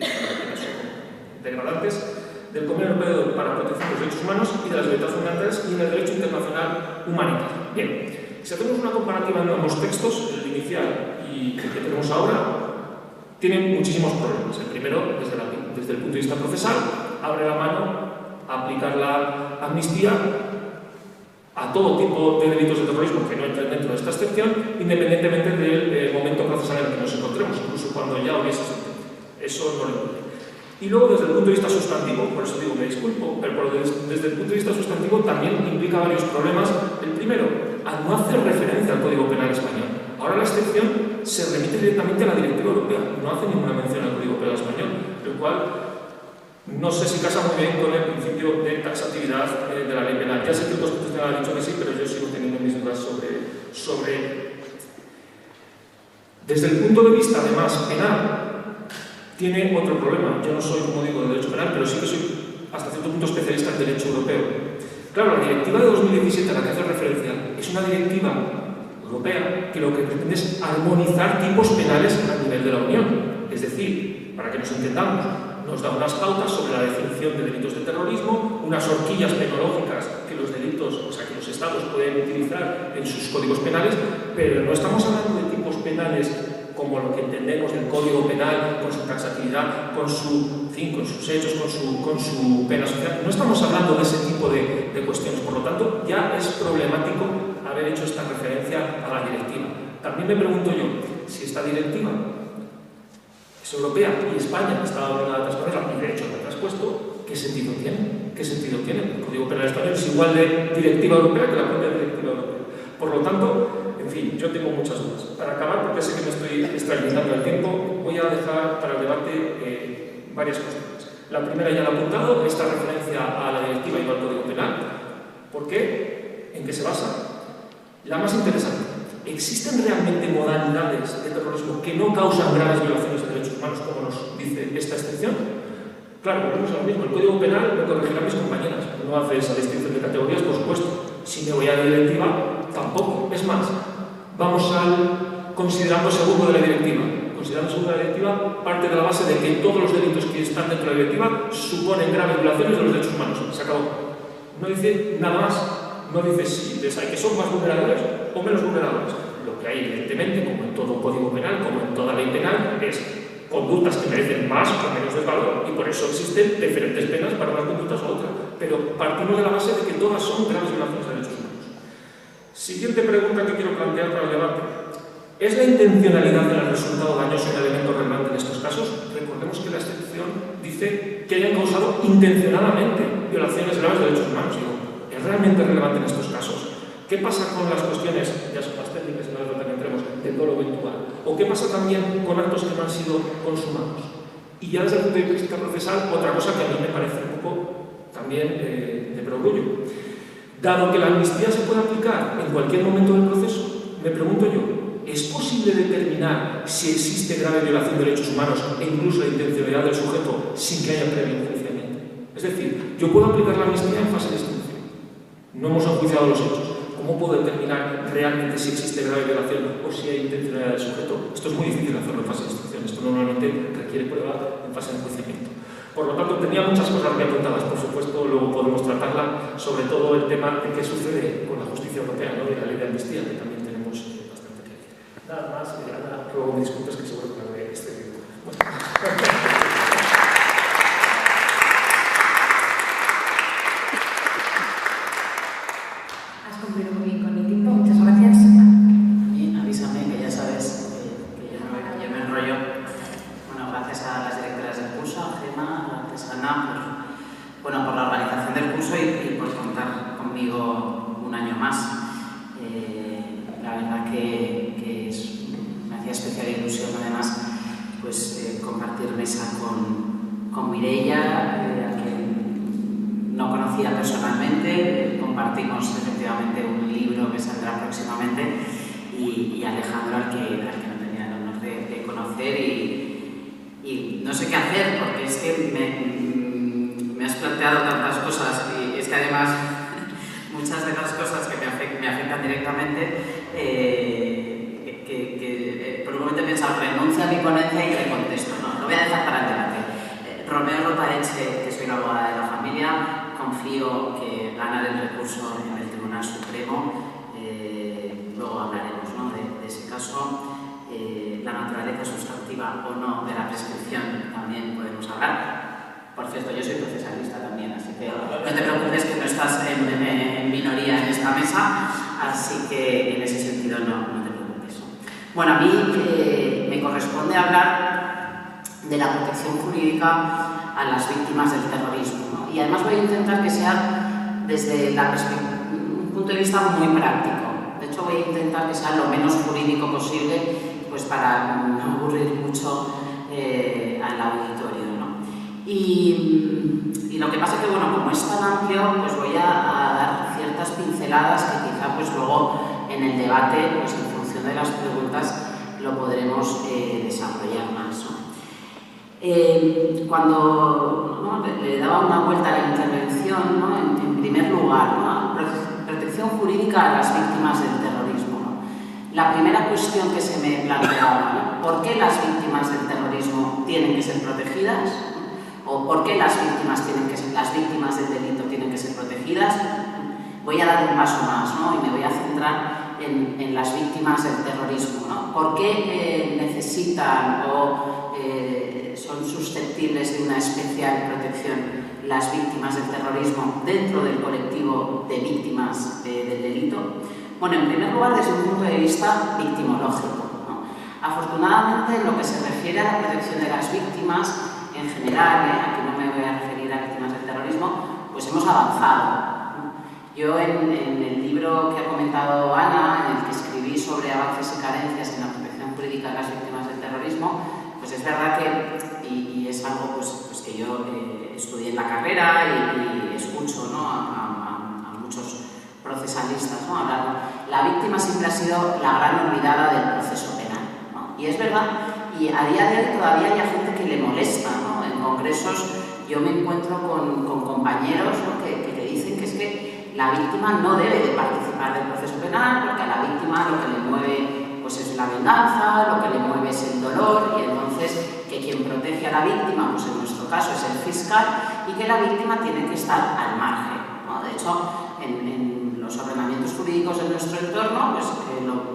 degradantes, del Convenio Europeo para la Protección de los Derechos Humanos y de las Libertades Fundamentales y en el derecho internacional humanitario. Bien. Si hacemos una comparativa en ambos textos, el inicial y el que tenemos ahora, tienen muchísimos problemas. El primero, desde el punto de vista procesal, abre la mano a aplicar la amnistía a todo tipo de delitos de terrorismo que no entran dentro de esta excepción, independientemente del momento procesal en el que nos encontremos, incluso cuando ya hubiese sentencia. Eso no lo entiendo. Y luego, desde el punto de vista sustantivo, por eso digo, me disculpo, pero desde el punto de vista sustantivo también implica varios problemas. El primero, al no hacer referencia al Código Penal español. Ahora la excepción se remite directamente a la Directiva Europea, no hace ninguna mención al Código Penal español, lo cual no sé si casa muy bien con el principio de taxatividad de la ley penal. Ya sé que el Constitucional ha dicho que sí, pero yo sigo teniendo mis dudas sobre... Desde el punto de vista, además, penal, tiene otro problema. Yo no soy, como digo, de derecho penal, pero sí que soy hasta cierto punto especialista en derecho europeo. Claro, la directiva de 2017 a la que hace referencia es una directiva europea que lo que pretende es armonizar tipos penales a nivel de la Unión. Es decir, para que nos entendamos, nos da unas pautas sobre la definición de delitos de terrorismo, unas horquillas penológicas que los delitos, o sea, que los estados pueden utilizar en sus códigos penales, pero no estamos hablando de tipos penales como lo que entendemos del Código Penal, con su taxatividad, con sus hechos, con su pena social. No estamos hablando de ese tipo de cuestiones. Por lo tanto, ya es problemático haber hecho esta referencia a la directiva. También me pregunto yo, si esta directiva es Es europea y España está obligada a transponerla, y de hecho la ha traspuesto. ¿Qué sentido tiene? ¿Qué sentido tiene? El Código Penal español es igual de directiva europea que la propia directiva europea. Por lo tanto, en fin, yo tengo muchas dudas. Para acabar, porque sé que me estoy extralimitando el tiempo, voy a dejar para el debate varias cuestiones. La primera ya la he apuntado, esta referencia a la directiva y no al Código Penal. ¿Por qué? ¿En qué se basa? La más interesante. ¿Existen realmente modalidades de terrorismo que no causan graves violaciones de derechos humanos, como nos dice esta excepción? Claro, volvemos a lo mismo. El Código Penal, me corregirán mis compañeras, no hace esa distinción de categorías, por supuesto. Si me voy a la directiva, tampoco. Es más, vamos al considerando segundo de la directiva. Considerando segundo de la directiva, parte de la base de que todos los delitos que están dentro de la directiva suponen graves violaciones de los derechos humanos. Se acabó. No dice nada más. No dice si hay que son más vulnerables o menos vulnerables. Lo que hay, evidentemente, como en todo código penal, como en toda ley penal, es conductas que merecen más o menos desvalor, y por eso existen diferentes penas para unas conductas u otras. Pero partimos de la base de que todas son graves violaciones de derechos humanos. Siguiente pregunta que quiero plantear para el debate. ¿Es la intencionalidad del resultado dañoso un elemento relevante en estos casos? Recordemos que la excepción dice que hayan causado intencionadamente violaciones graves de derechos humanos. ¿Es realmente relevante en estos casos? ¿Qué pasa con las cuestiones, ya son más técnicas y no es lo que entremos, del dolo eventual? ¿O qué pasa también con actos que no han sido consumados? Y ya desde el punto de vista procesal, otra cosa que a mí me parece un poco también de perogrullo. Dado que la amnistía se puede aplicar en cualquier momento del proceso, me pregunto yo, ¿es posible determinar si existe grave violación de derechos humanos e incluso la intencionalidad del sujeto sin que haya previo enjuiciamiento? Es decir, yo puedo aplicar la amnistía en fase de extinción. No hemos enjuiciado los hechos. ¿Cómo puedo determinar realmente si existe grave violación o si hay intencionalidad del sujeto? Esto es muy difícil hacerlo en fase de extinción. Esto normalmente requiere prueba en fase de enjuiciamiento. Por lo tanto, tenía muchas cosas muy apuntadas, por supuesto, luego podemos tratarla, sobre todo el tema de qué sucede con la justicia europea, ¿no? Y la ley de amnistía, que también tenemos bastante que decir. Nada más, Ana, luego me disculpes que seguro que me habré excedido. Has cumplido muy bien con el tiempo, muchas gracias. Y avísame, que ya sabes que yo me enrollo. Bueno, gracias a las directoras del curso, a Gemma, gracias a Ana, por la organización del curso y por contar conmigo un año más. La verdad que me hacía especial ilusión, además, pues compartir mesa con Mireia, a quien no conocía personalmente. Compartimos efectivamente un libro que saldrá próximamente, y Alejandro, al que no tenía el honor de conocer, y no sé qué hacer, porque es que me has planteado tantas cosas, y es que además muchas de las cosas que me afectan directamente, por un momento he pensado, renuncio a mi ponencia y le contesto. No, lo voy a dejar para el debate. Romeo Rotaeche, que soy la abogada de la familia, confío que ganaré el recurso en el Tribunal Supremo. Luego hablaremos, ¿no?, de ese caso. La naturaleza sustantiva o no de la prescripción también podemos hablar. Por cierto, yo soy procesalista también, así que no te preocupes que no estás en minoría en esta mesa, así que en ese sentido no te preocupes. Bueno, a mí me corresponde hablar de la protección jurídica a las víctimas del terrorismo, ¿no? Y además voy a intentar que sea desde un punto de vista muy práctico. De hecho, voy a intentar que sea lo menos jurídico posible, pues para no aburrir mucho al auditorio, ¿no? Y lo que pasa es que, bueno, como es tan amplio, pues voy a dar ciertas pinceladas que quizá pues luego en el debate, pues en función de las preguntas, lo podremos desarrollar más, ¿no? Cuando le daba una vuelta a la intervención, ¿no? En primer lugar, ¿no?, protección jurídica a las víctimas del terrorismo, ¿no? La primera cuestión que se me planteaba, ¿no?, ¿por qué las víctimas del terrorismo tienen que ser protegidas? ¿O por qué las víctimas del delito tienen que ser protegidas? Voy a dar un paso más, ¿no?, y me voy a centrar en las víctimas del terrorismo, ¿no? ¿Por qué necesitan o son susceptibles de una especial protección las víctimas del terrorismo dentro del colectivo de víctimas del delito? Bueno, en primer lugar, desde un punto de vista victimológico, ¿no? Afortunadamente, en lo que se refiere a la protección de las víctimas, en general, aquí no me voy a referir a víctimas del terrorismo, pues hemos avanzado. Yo en el libro que ha comentado Ana, en el que escribí sobre avances y carencias en la protección jurídica de las víctimas del terrorismo, pues es verdad que, y es algo pues que yo estudié en la carrera y escucho, ¿no?, a muchos procesalistas, ¿no?, hablar. La víctima siempre ha sido la gran olvidada del proceso penal, ¿no? Y es verdad, y a día de hoy todavía hay gente que le molesta, ¿no? En congresos yo me encuentro con compañeros, ¿no?, que te dicen que es que la víctima no debe de participar del proceso penal porque a la víctima lo que le mueve pues es la venganza, lo que le mueve es el dolor, y entonces que quien protege a la víctima, pues en nuestro caso es el fiscal, y que la víctima tiene que estar al margen, ¿no? De hecho, en los ordenamientos jurídicos de nuestro entorno, pues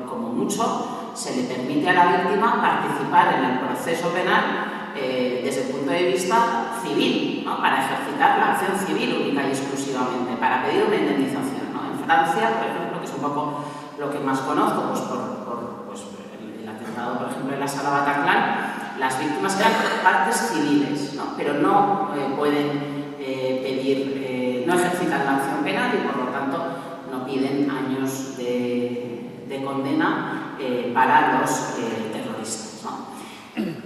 como mucho se le permite a la víctima participar en el proceso penal desde el punto de vista civil, ¿no?, para ejercitar la acción civil única y exclusivamente, para pedir una indemnización, ¿no? En Francia, por ejemplo, que es un poco lo que más conozco, pues por el atentado, por ejemplo, en la sala Bataclan, las víctimas eran partes civiles, ¿no?, pero no pueden pedir, no ejercitan la acción penal y por lo tanto no piden años de condena para los terroristas, ¿no?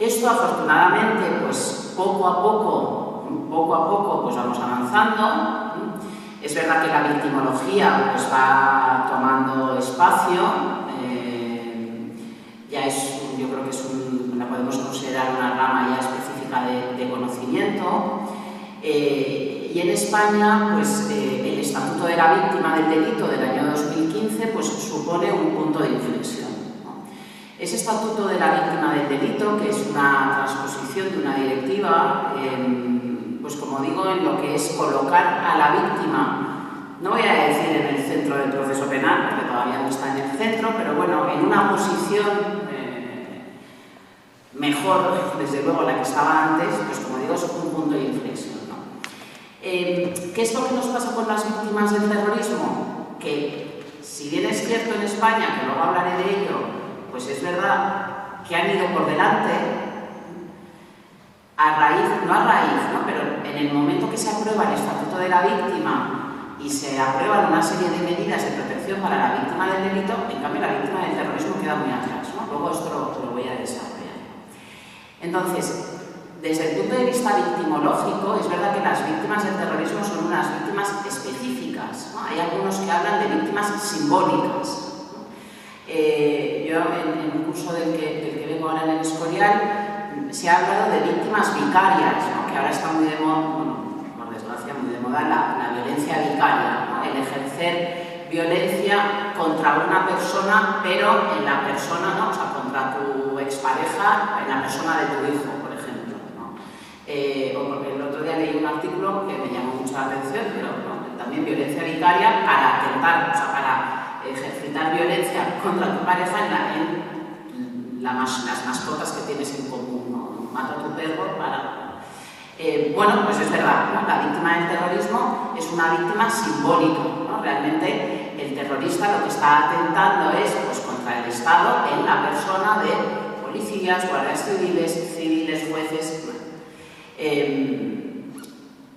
Esto, afortunadamente, pues poco a poco pues vamos avanzando. Es verdad que la victimología pues va tomando espacio, ya es, yo creo que la podemos considerar una rama ya específica de conocimiento. Y en España, pues el Estatuto de la Víctima del Delito del año 2015 pues supone un punto de inflexión. Ese Estatuto de la Víctima del Delito, que es una transposición de una directiva, pues como digo, en lo que es colocar a la víctima, no voy a decir en el centro del proceso penal, porque todavía no está en el centro, pero bueno, en una posición mejor, desde luego, la que estaba antes, pues como digo, es un punto de inflexión, ¿no? ¿Qué es lo que nos pasa con las víctimas del terrorismo? Que, si bien es cierto en España, que luego hablaré de ello, pues es verdad que han ido por delante, ¿no?, pero en el momento que se aprueba el Estatuto de la Víctima y se aprueban una serie de medidas de protección para la víctima del delito, en cambio la víctima del terrorismo queda muy atrás, ¿no? Luego esto lo voy a desarrollar. Entonces, desde el punto de vista victimológico, es verdad que las víctimas del terrorismo son unas víctimas específicas, ¿no? Hay algunos que hablan de víctimas simbólicas. Yo en un curso del que vengo ahora en el Escorial se ha hablado de víctimas vicarias, ¿no?, que ahora está muy de moda, bueno, por desgracia muy de moda la violencia vicaria, ¿no?, el ejercer violencia contra una persona, pero en la persona, ¿no?, o sea, contra tu expareja, en la persona de tu hijo, por ejemplo, ¿no? O porque el otro día leí un artículo que me llamó mucho la atención, pero ¿no?, también violencia vicaria para atentar, o sea, para ejercitar violencia contra tu pareja en las mascotas que tienes en común, ¿no? Mata a tu perro para... bueno, pues es verdad, ¿no?, la víctima del terrorismo es una víctima simbólica, ¿no? Realmente el terrorista lo que está atentando es pues, contra el Estado en la persona de policías, guardias civiles, jueces...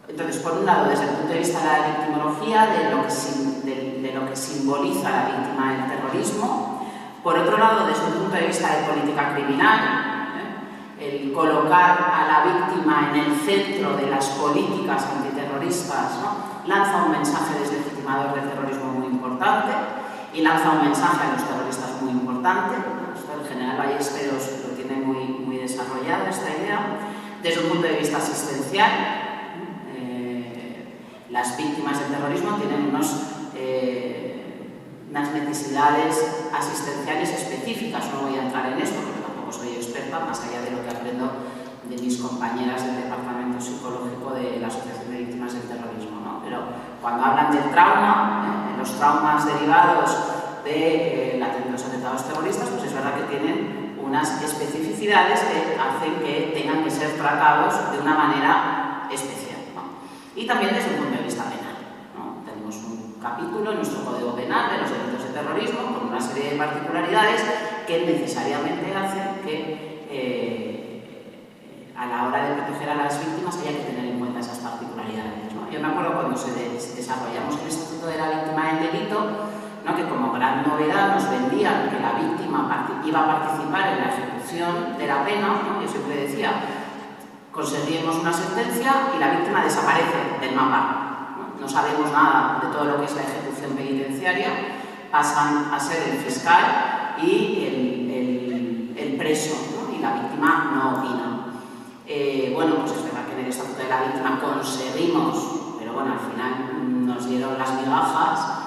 Entonces, por un lado, desde el punto de vista de la victimología, de lo que simboliza la víctima del terrorismo. Por otro lado, desde un punto de vista de política criminal, el colocar a la víctima en el centro de las políticas antiterroristas, ¿no?, lanza un mensaje deslegitimador del terrorismo muy importante y lanza un mensaje a los terroristas muy importante. Esto el general Ballesteros lo tiene muy desarrollado, esta idea. Desde un punto de vista asistencial, las víctimas del terrorismo tienen unas necesidades asistenciales específicas. No voy a entrar en esto porque tampoco soy experta, más allá de lo que aprendo de mis compañeras del Departamento Psicológico de la Asociación de Víctimas del Terrorismo, ¿no? Pero cuando hablan del trauma, los traumas derivados de los atentados terroristas, pues es verdad que tienen unas especificidades que hacen que tengan que ser tratados de una manera especial, ¿no? Y también desde un punto de vista penal, ¿no? Tenemos un capítulo en nuestro Código Penal de los delitos de terrorismo con una serie de particularidades que necesariamente hacen que a la hora de proteger a las víctimas haya que tener en cuenta esas particularidades, ¿no? Yo me acuerdo cuando desarrollamos el Estatuto de la Víctima del Delito, ¿no?, que como gran novedad nos vendían que la víctima iba a participar en la ejecución de la pena, ¿no? Yo siempre decía, conseguimos una sentencia y la víctima desaparece del mapa, ¿no? No sabemos nada de todo lo que es la ejecución penitenciaria, pasan a ser el fiscal y el preso, ¿no? Y la víctima no opina. Bueno, pues es verdad que en el Estatuto de la Víctima conseguimos, pero bueno, al final nos dieron las migajas,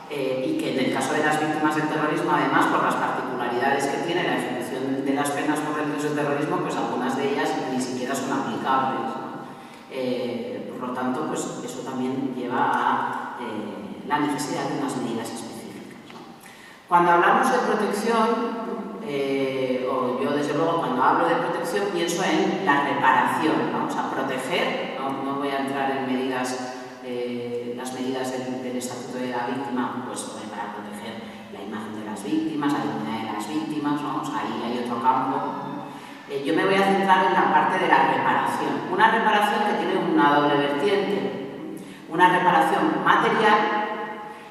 y que en el caso de las víctimas del terrorismo, además, por las particularidades que tiene la ejecución de las penas por delitos de terrorismo, pues algunas de ellas ni siquiera son aplicables, ¿no? Por lo tanto, pues eso también lleva a la necesidad de unas medidas específicas, ¿no? Cuando hablamos de protección, o yo desde luego cuando hablo de protección pienso en la reparación, ¿no? O sea, proteger, no voy a entrar en medidas, las medidas del Estatuto de la Víctima, pues para proteger la imagen de las víctimas, la dignidad de las víctimas, ¿no? O sea, ahí hay otro campo. Yo me voy a centrar en la parte de la reparación, una reparación que tiene una doble vertiente, una reparación material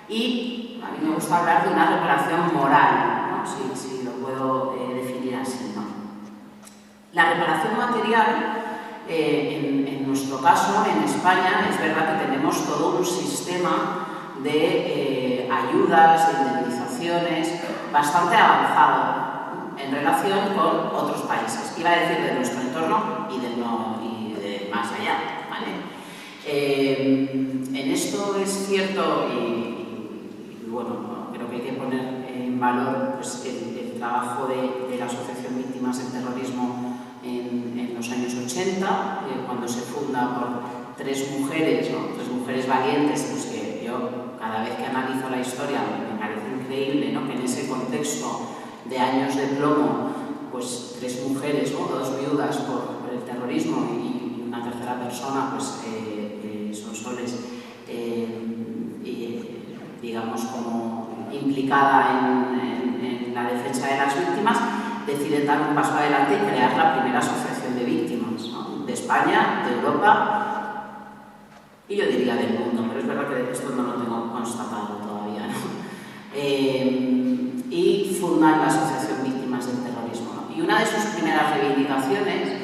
y a mí me gusta hablar de una reparación moral, ¿no? Si lo puedo definir así, ¿no? La reparación material, en nuestro caso, en España, es verdad que tenemos todo un sistema de ayudas, de indemnizaciones bastante avanzado en relación con otros países. Iba a decir de nuestro entorno y de más allá, ¿vale? En esto es cierto y bueno, creo que hay que poner en valor pues, el trabajo de la Asociación Víctimas del Terrorismo en los años 80, cuando se funda por tres mujeres, ¿no? Tres mujeres valientes, pues que yo cada vez que analizo la historia me parece increíble, ¿no?, que en ese contexto de años de plomo, pues tres mujeres, ¿no?, dos viudas por el terrorismo y una tercera persona, pues Sonsoles, digamos como implicada en la defensa de las víctimas, deciden dar un paso adelante y crear la primera asociación de víctimas, ¿no?, de España, de Europa y yo diría del mundo, pero es verdad que esto no lo tengo constatado todavía, ¿no? Y fundan la Asociación Víctimas del Terrorismo, ¿no? Y una de sus primeras reivindicaciones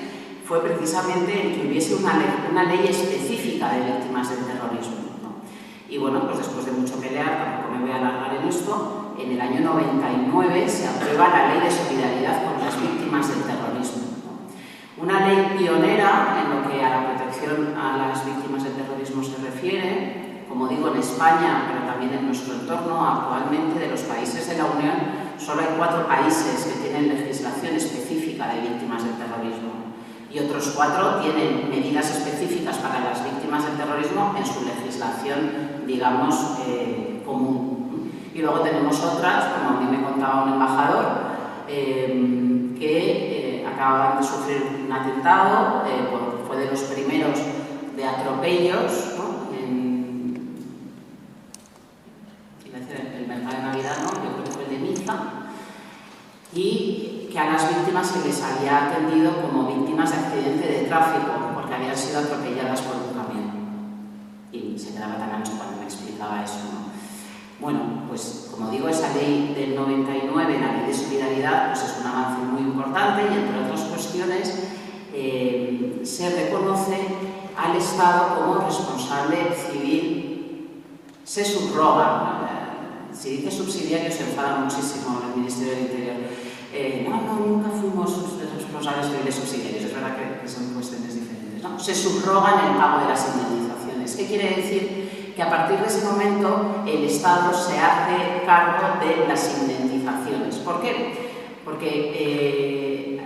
fue precisamente el que hubiese una ley específica de víctimas del terrorismo, ¿no? Y bueno, pues después de mucho pelear, tampoco me voy a alargar en esto, en el año 99 se aprueba la Ley de Solidaridad con las Víctimas del Terrorismo, ¿no? Una ley pionera en lo que a la protección a las víctimas del terrorismo se refiere, como digo, en España, pero también en nuestro entorno. Actualmente, de los países de la Unión, solo hay 4 países que tienen legislación específica de víctimas del terrorismo y otros 4 tienen medidas específicas para las víctimas del terrorismo en su legislación, digamos, común. Y luego tenemos otras, como a mí me contaba un embajador, que acababan de sufrir un atentado, fue de los primeros de atropellos, ¿no?, el mercado de Navidad, ¿no?, yo creo que fue el de Niza, y que a las víctimas se les había atendido como víctimas de accidente de tráfico porque habían sido atropelladas por un camión. Y se quedaba tan ancho cuando me explicaba eso, ¿no? Bueno, pues como digo, esa ley del 99, la Ley de Solidaridad, pues es un avance muy importante y entre otras cuestiones se reconoce al Estado como responsable civil, se subroga. Si dice subsidiario se enfada muchísimo el Ministerio del Interior. Nunca fuimos responsables civiles subsidiarios, es verdad que son cuestiones diferentes, ¿no? Se subrogan el pago de las indemnizaciones. ¿Qué quiere decir? Que a partir de ese momento el Estado se hace cargo de las indemnizaciones. ¿Por qué? Porque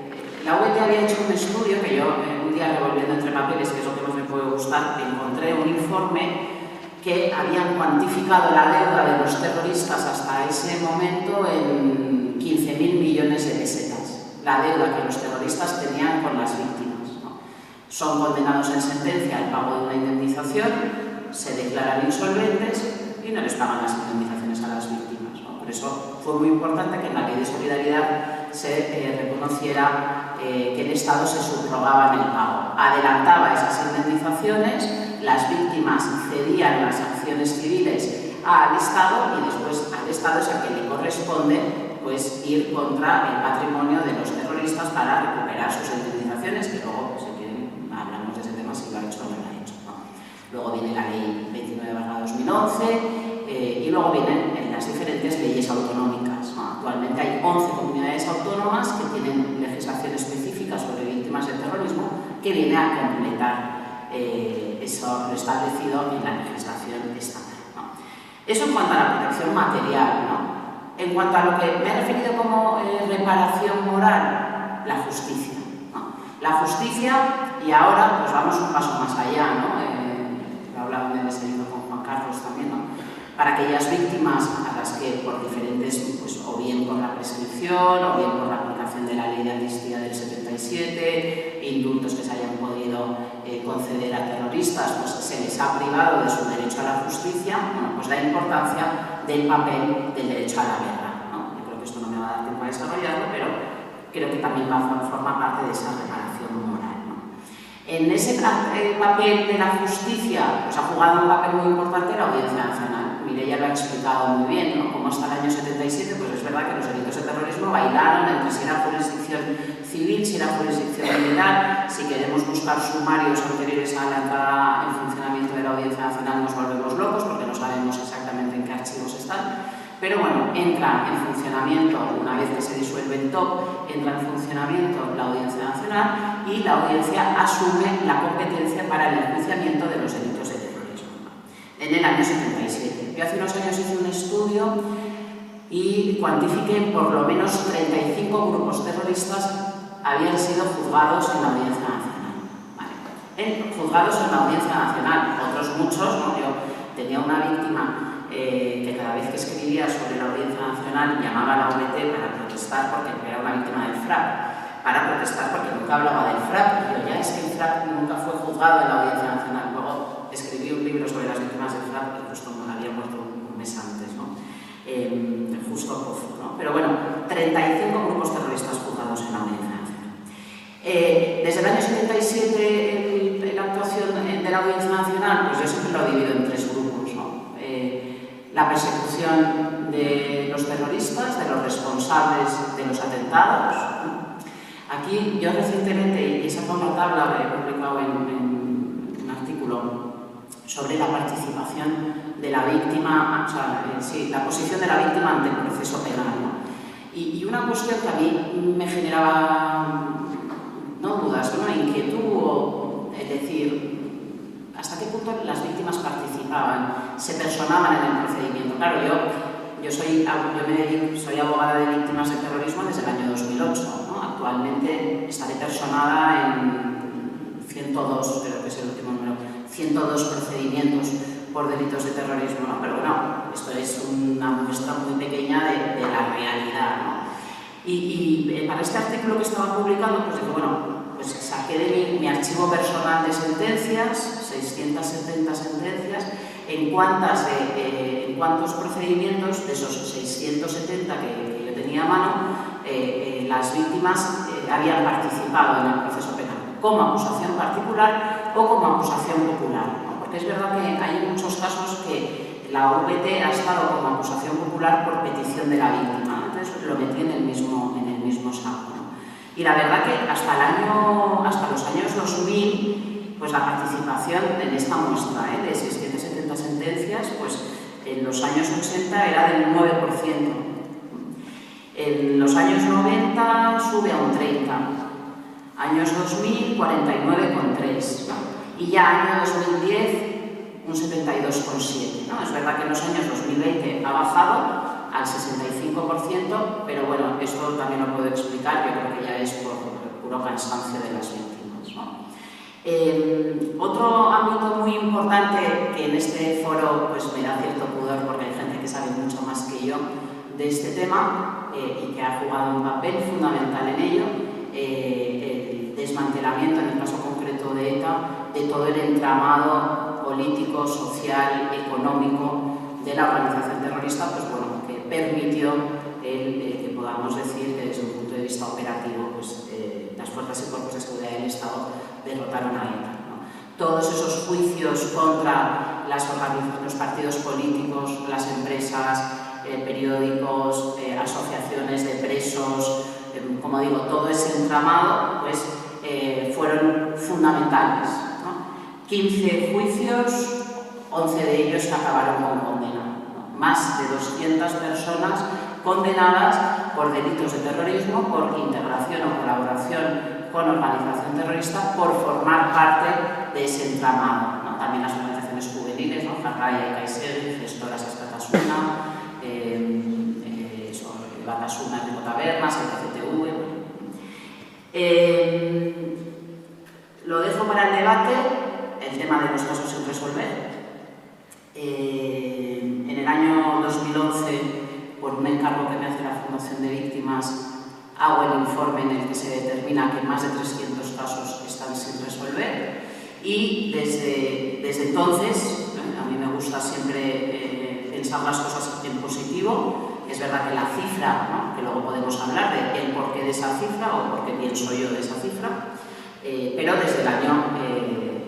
la UET había hecho un estudio que yo, un día revolviendo entre papeles, que es lo que más me puede gustar, encontré un informe que habían cuantificado la deuda de los terroristas hasta ese momento en 15.000 millones de pesetas. La deuda que los terroristas tenían con las víctimas, ¿no? Son condenados en sentencia al pago de una indemnización, se declaran insolventes y no les pagan las indemnizaciones a las víctimas, ¿no? Por eso fue muy importante que en la Ley de Solidaridad se reconociera que el Estado se subrogaba en el pago. Adelantaba esas indemnizaciones, las víctimas cedían las acciones civiles al Estado y después al Estado es a quien le corresponde pues, ir contra el patrimonio de los terroristas para recuperar sus indemnizaciones, que luego, si quieren, hablamos de ese tema si lo ha hecho o no lo ha hecho, ¿no? Luego viene la ley 29/2011 y luego vienen las diferentes leyes autonómicas, ¿no? Actualmente hay 11 comunidades autónomas que tienen legislación específica sobre víctimas del terrorismo que viene a completar eso lo establecido en la legislación estándar, ¿no? Eso en cuanto a la protección material, ¿no? En cuanto a lo que me he referido como reparación moral, la justicia, ¿no? La justicia, y ahora pues vamos un paso más allá, ¿no? Lo he hablado en el seguido con Juan Carlos también, ¿no? Para aquellas víctimas a las que por diferentes, pues, o bien por la prescripción, o bien por la aplicación de la ley de amnistía del 77, indultos que se hayan podido conceder a terroristas, pues se les ha privado de su derecho a la justicia, bueno, pues la importancia del papel del derecho a la guerra, ¿no? Yo creo que esto no me va a dar tiempo a desarrollarlo, pero creo que también forma parte de esa reparación moral, ¿no? En ese papel de la justicia pues ha jugado un papel muy importante la Audiencia Nacional. Mireia lo ha explicado muy bien, ¿no? Como hasta el año 77, pues es verdad que los delitos de terrorismo bailaron entre si era jurisdicción civil, si era jurisdicción militar. Si queremos buscar sumarios anteriores a la entrada en funcionamiento de la Audiencia Nacional nos volvemos locos porque no sabemos exactamente en qué archivos están. Pero bueno, entra en funcionamiento, una vez que se disuelve el TOP, entra en funcionamiento la Audiencia Nacional y la Audiencia asume la competencia para el enjuiciamiento de los delitos de terrorismo. En el año 77. Yo hace unos años hice un estudio y cuantifiqué por lo menos 35 grupos terroristas habían sido juzgados en la Audiencia Nacional. ¿Vale? Juzgados en la Audiencia Nacional, otros muchos, ¿no? Yo tenía una víctima que cada vez que escribía sobre la Audiencia Nacional llamaba a la OMT para protestar porque era una víctima del FRAP, para protestar porque nunca hablaba del FRAP, y yo ya es que el FRAP nunca fue juzgado en la Audiencia Nacional. Luego escribí un libro sobre las víctimas del FRAP y justo me había muerto un mes antes, ¿no? Justo poco, ¿no? Pero bueno, 35 grupos terroristas juzgados en la Audiencia Nacional. Desde el año 77 la actuación de la Audiencia Nacional, pues yo siempre lo divido en tres grupos, ¿no? La persecución de los terroristas, de los responsables de los atentados, ¿no? Aquí yo recientemente, y esa fue una tabla que he publicado en un artículo sobre la participación de la víctima, o sea, sí, la posición de la víctima ante el proceso penal, ¿no? Y una cuestión que a mí me generaba, no dudas, una inquietud, es decir, ¿hasta qué punto las víctimas participaban, se personaban en el procedimiento? Claro, yo soy abogada de víctimas de terrorismo desde el año 2008, ¿no? Actualmente estaré personada en 102, creo que es el último número, 102 procedimientos por delitos de terrorismo, ¿no? Pero bueno, esto es una muestra muy pequeña de la realidad, ¿no? Y para este artículo que estaba publicando, pues dije, bueno, pues saqué de mi archivo personal de sentencias, 670 sentencias, en cuántos procedimientos de esos 670 que yo tenía a mano, las víctimas habían participado en el proceso penal, como acusación particular o como acusación popular, ¿no? Porque es verdad que hay muchos casos que la OVT ha estado como acusación popular por petición de la víctima, ¿no? Entonces lo metí en el mismo saco, ¿no? Y la verdad que hasta los años 2000, pues la participación en esta muestra de 670 sentencias, pues en los años 80 era del 9%. En los años 90 sube a un 30%. Años 2000, 49,3%. ¿No? Y ya año 2010, un 72,7%. ¿No? Es verdad que en los años 2020 ha bajado al 65%, pero bueno, esto también lo puedo explicar, yo creo que ya es por puro cansancio de las víctimas, ¿no? Otro ámbito muy importante que en este foro pues me da cierto pudor porque hay gente que sabe mucho más que yo de este tema y que ha jugado un papel fundamental en ello, el desmantelamiento, en el caso concreto de ETA, de todo el entramado político, social, económico de la organización terrorista, pues bueno, que permitió que podamos decir que desde un punto de vista Estado operativo, pues, las fuerzas y cuerpos de seguridad del Estado derrotaron a ETA, ¿no? Todos esos juicios contra los partidos políticos, las empresas, periódicos, asociaciones de presos, como digo, todo ese entramado, pues, fueron fundamentales, ¿no? 15 juicios, 11 de ellos acabaron con condena, ¿no? Más de 200 personas condenadas por delitos de terrorismo, por integración o colaboración con organización terrorista, por formar parte de ese entramado, ¿no? También las organizaciones juveniles, ¿no? Jarraya y Kayseri, gestoras Askatasuna, Batasuna de Tabernas, el PCTV. Lo dejo para el debate, el tema de los casos sin resolver. En el año 2011, por un encargo que me hace la Fundación de Víctimas, hago el informe en el que se determina que más de 300 casos están sin resolver, y desde entonces, a mí me gusta siempre pensar las cosas en positivo. Es verdad que la cifra, ¿no? Que luego podemos hablar del porqué de esa cifra o por qué pienso yo de esa cifra, pero desde el año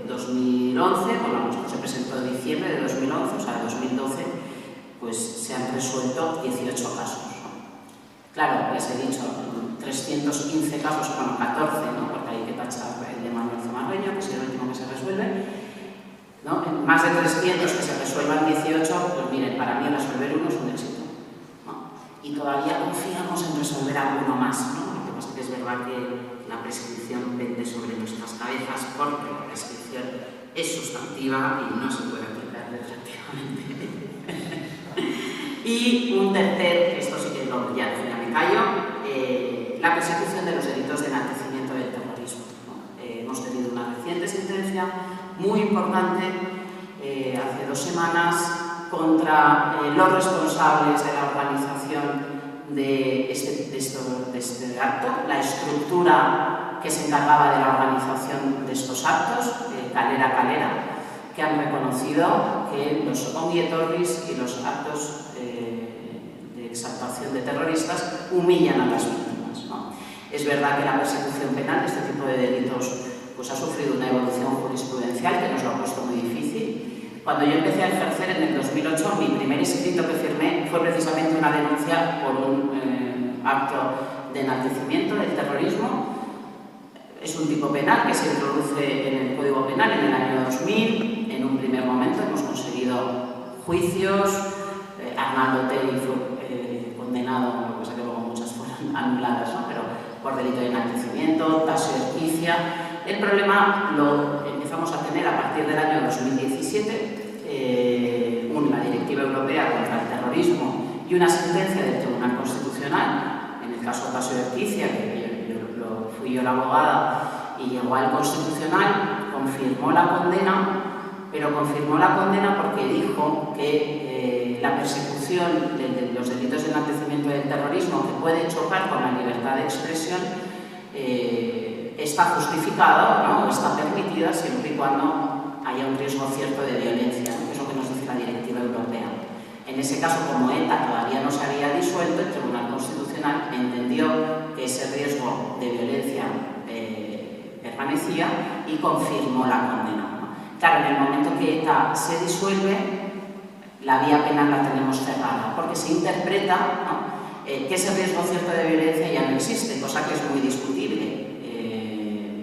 2011, bueno, esto se presentó en diciembre de 2011, o sea, de 2012, pues se han resuelto 18 casos, ¿no? Claro, les he dicho, 315 casos, bueno, 14, ¿no? Porque hay que tachar el de Manuel Zamarreño, que es el último que se resuelve, ¿no? Más de 300 que se resuelvan 18, pues miren, para mí resolver uno es un éxito, ¿no? Y todavía confiamos en resolver alguno más, ¿no? Lo que pasa es que es verdad que la prescripción pende sobre nuestras cabezas, porque la prescripción es sustantiva y no se puede aplicar retroactivamente. Y un tercer, esto sí que ya me callo, la persecución de los delitos de enaltecimiento del terrorismo, ¿no? Hemos tenido una reciente sentencia muy importante hace 2 semanas contra los responsables de la organización de este acto, la estructura que se encargaba de la organización de estos actos, Calera, que han reconocido que los ongi etorris y los actos de exaltación de terroristas humillan a las víctimas, ¿no? Es verdad que la persecución penal de este tipo de delitos pues, ha sufrido una evolución jurisprudencial que nos lo ha puesto muy difícil. Cuando yo empecé a ejercer en el 2008, mi primer escrito que firmé fue precisamente una denuncia por un acto de enaltecimiento del terrorismo. Es un tipo penal que se introduce en el Código Penal en el año 2000. En un primer momento hemos conseguido juicios. Arnaldo Otegi fue condenado, lo que pasa que luego muchas fueron anuladas, ¿no? Pero por delito de enaltecimiento, Tasio Erquicia. El problema lo empezamos a tener a partir del año 2017, la Directiva Europea contra el Terrorismo y una sentencia del Tribunal Constitucional, en el caso Tasio Erquicia, que fui yo la abogada y llegó al Constitucional, confirmó la condena, pero confirmó la condena porque dijo que la persecución de los delitos de enaltecimiento del terrorismo, que puede chocar con la libertad de expresión, está justificada, ¿no? Está permitida siempre y cuando haya un riesgo cierto de violencia, ¿no? Que es lo que nos dice la Directiva Europea. En ese caso, como ETA todavía no se había disuelto, el Tribunal Constitucional entendió que ese riesgo de violencia permanecía y confirmó la condena, ¿no? Claro, en el momento que ETA se disuelve, la vía penal la tenemos cerrada, porque se interpreta, ¿no? Que ese riesgo cierto de violencia ya no existe, cosa que es muy discutible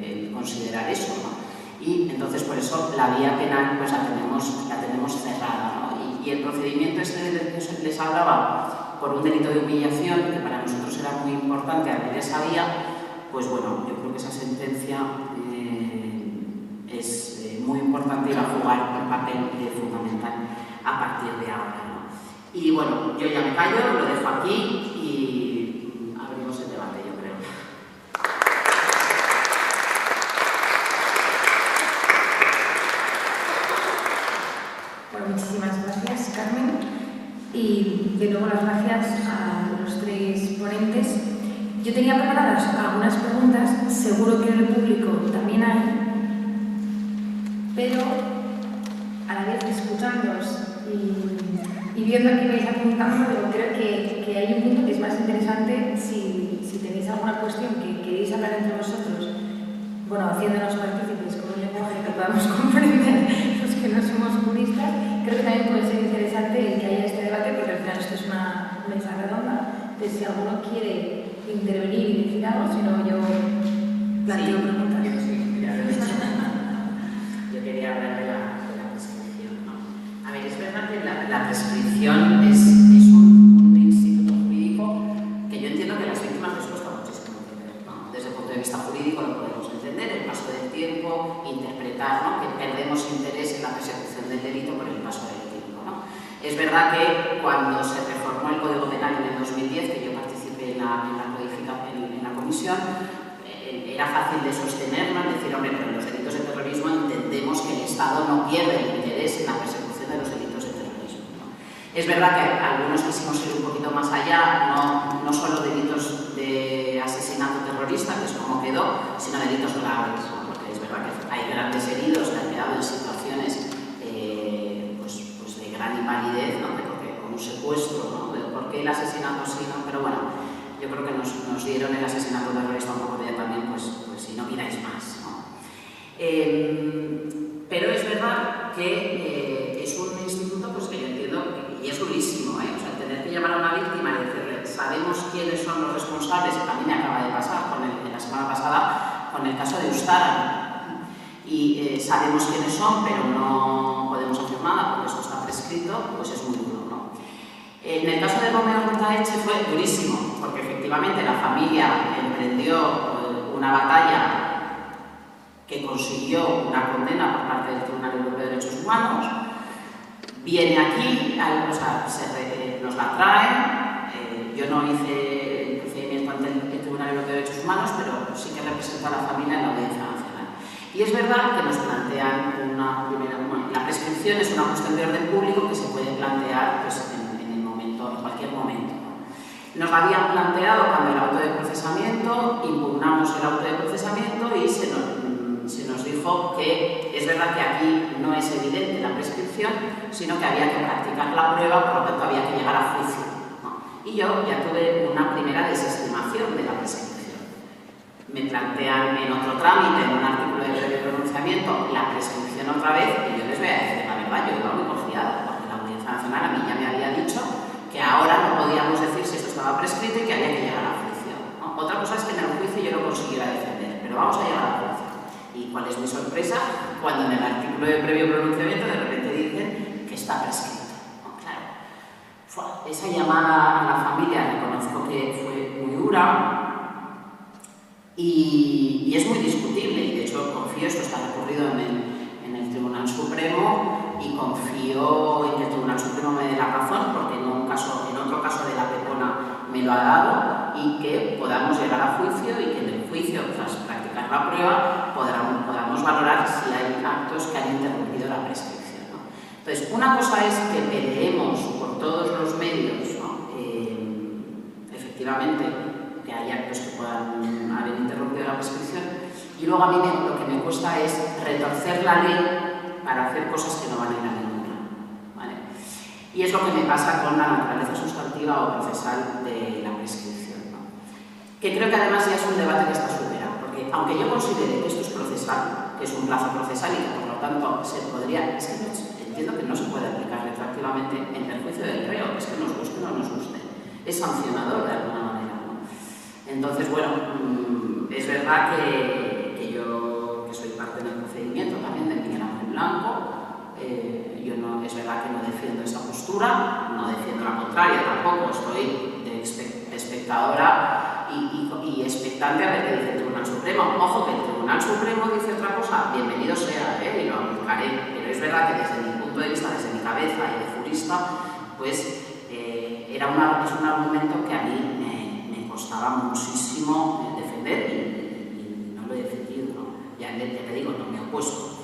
el considerar eso, ¿no? Y entonces por eso la vía penal pues la tenemos cerrada, ¿no? Y el procedimiento este del que les hablaba por un delito de humillación, que para nosotros era muy importante abrir esa vía, pues bueno, yo creo que esa sentencia es muy importante y va a jugar un papel fundamental a partir de ahora, ¿no? Y bueno, yo ya me callo, lo dejo aquí y abrimos el debate, yo creo. Bueno, muchísimas gracias, Carmen. Y de nuevo las gracias a los 3 ponentes. Yo tenía preparadas algunas preguntas, seguro que en el público también hay, pero a la vez escuchándoos y Y viendo que vais apuntando, pero creo que hay un punto que es más interesante si tenéis alguna cuestión que queréis hablar entre vosotros, bueno, haciéndonos partícipes con un lenguaje que podamos comprender los que no somos juristas, creo que también puede ser interesante que haya este debate, porque al final esto es una mesa redonda. Entonces, si alguno quiere intervenir y decir algo, si no, yo planteo preguntas. Yo quería hablar de la prescripción, ¿no? A ver, es verdad que la prescripción es un instituto jurídico que yo entiendo que a las víctimas les cuesta muchísimo entender, ¿no? Desde el punto de vista jurídico lo podemos entender, el paso del tiempo, interpretar, ¿no? Que perdemos interés en la persecución del delito por el paso del tiempo, ¿no? Es verdad que cuando se reformó el Código Penal en el 2010, que yo participé en la codificación, en la comisión, era fácil de sostener, ¿no? Decir, hombre, pero en los delitos de terrorismo entendemos que el Estado no pierde el interés en la persecución de los delitos de terrorismo, ¿no? Es verdad que algunos quisimos ir un poquito más allá, no solo delitos de asesinato terrorista, que es como quedó, sino delitos graves, ¿no? Porque es verdad que hay grandes heridos que han quedado en situaciones pues de gran invalidez, ¿no? Porque con un secuestro, ¿no? ¿Por qué el asesinato sí, no? Pero bueno, yo creo que nos dieron el asesinato terrorista un poco de también, pues si no miráis más, ¿no? Pero es verdad que es un instituto pues, que yo entiendo, y es durísimo, ¿eh? O sea, tener que llamar a una víctima y decirle, sabemos quiénes son los responsables, a mí me acaba de pasar la semana pasada con el caso de Ustara, y sabemos quiénes son, pero no podemos hacer nada porque esto está prescrito, pues es muy duro, ¿no? En el caso de Romeo Rotaeche fue durísimo, porque efectivamente la familia emprendió una batalla que consiguió una condena por parte del Tribunal Europeo de Derechos Humanos. Viene aquí, nos la traen. Yo no hice el procedimiento ante el Tribunal Europeo de Derechos Humanos, pero sí que represento a la familia en la Audiencia Nacional. Y es verdad que nos plantean una primera... Bueno, la prescripción es una cuestión de orden público que se puede plantear pues, en cualquier momento, ¿no? Nos habían planteado cuando el auto de procesamiento, impugnamos el auto de procesamiento y se nos dijo que es verdad que aquí no es evidente la prescripción, sino que había que practicar la prueba, por lo tanto había que llegar a juicio, ¿no? Y yo ya tuve una primera desestimación de la prescripción. Me plantean en otro trámite, en un artículo de previo pronunciamiento, la prescripción otra vez, y yo les voy a decir la verdad, yo iba muy confiada, porque la Audiencia Nacional a mí ya me había dicho que ahora no podíamos decir si esto estaba prescrito y que había que llegar a juicio, ¿no? Otra cosa es que en el juicio yo lo consiguiera defender, pero vamos a llegar a juicio. ¿Y cuál es mi sorpresa? Cuando en el artículo de previo pronunciamiento de repente dicen que está prescrito, ¿no? Claro. Esa llamada a la familia reconozco que fue muy dura y es muy discutible, y de hecho confío, esto está recurrido en el Tribunal Supremo, y confío en que el Tribunal Supremo me dé la razón, porque en otro caso de la Pepona me lo ha dado, y que podamos llegar a juicio y que en el juicio, tras practicar la prueba, podamos valorar si hay actos que han interrumpido la prescripción, ¿no? Entonces, una cosa es que peleemos por todos los medios, ¿no? Efectivamente, que hay actos que puedan haber interrumpido la prescripción, y luego a mí lo que me cuesta es retorcer la ley para hacer cosas que no van a ir a ningún lado, ¿vale? Y es lo que me pasa con la naturaleza sustantiva o procesal de la prescripción, ¿no? Que creo que además ya es un debate que está superado, porque aunque yo considere que esto es procesal, que es un plazo procesal y que por lo tanto se podría, entiendo que no se puede aplicar retroactivamente en perjuicio del reo, es que nos guste o no nos guste, es sancionador de alguna manera, ¿no? Entonces, bueno, es verdad que yo, que soy parte del procedimiento también de Miguel Ángel Blanco, yo no, es verdad que no defiendo esa postura, no defiendo la contraria tampoco, estoy de espectadora y expectante a ver qué dice el Tribunal Supremo. Ojo, que el Tribunal Supremo dice otra cosa, bienvenido sea, y lo aplicaré, pero es verdad que desde mi punto de vista, desde mi cabeza y de jurista, pues es un argumento que a mí me costaba muchísimo defender y no lo he defendido, ¿no? Ya te digo, no me he opuesto.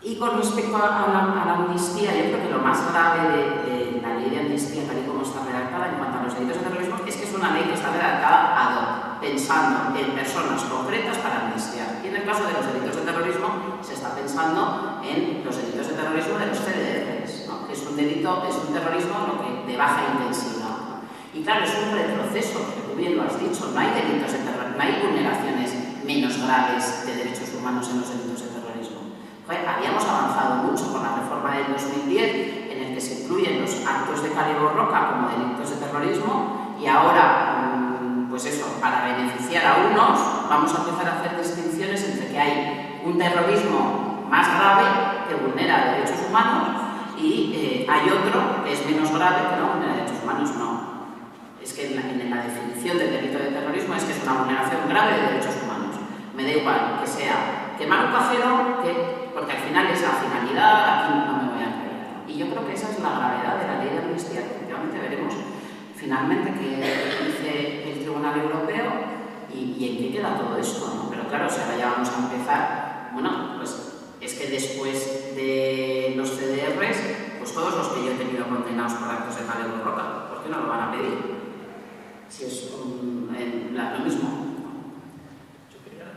Y con respecto a la amnistía, yo creo que lo más grave de la ley de amnistía, tal y como está redactada en cuanto a los delitos de terrorismo, es que es una ley que está redactada ad hoc, pensando en personas concretas para amnistiar. Y en el caso de los delitos de terrorismo, se está pensando en los delitos de terrorismo de los CDRs, ¿no? Que es un delito, es un terrorismo de baja intensidad. Y claro, es un retroceso, que tú bien lo has dicho, no hay delitos de terrorismo, no hay vulneraciones menos graves de derechos humanos en los delitos de terrorismo. Joder, habíamos avanzado mucho con la reforma del 2010, en el que se incluyen los actos de cal y borroca como delitos de terrorismo, y ahora, pues eso, para beneficiar a unos, vamos a empezar a hacer distinciones entre que hay un terrorismo más grave que vulnera derechos humanos y hay otro que es menos grave que no vulnera derechos humanos. No. Es que en la definición del delito de terrorismo es que es una vulneración grave de derechos humanos. Me da igual que sea quemar un cajero, porque al final es la finalidad, aquí no me voy a creer. Y yo creo que esa es la gravedad de la ley de amnistía. Efectivamente veremos finalmente qué dice el Tribunal Europeo y en qué queda todo esto, ¿no? Pero claro, si ahora ya vamos a empezar, bueno, pues es que después de los CDRs, pues todos los que yo he tenido condenados por actos de cal y borroca, ¿por qué no lo van a pedir? Si es lo mismo. Yo quería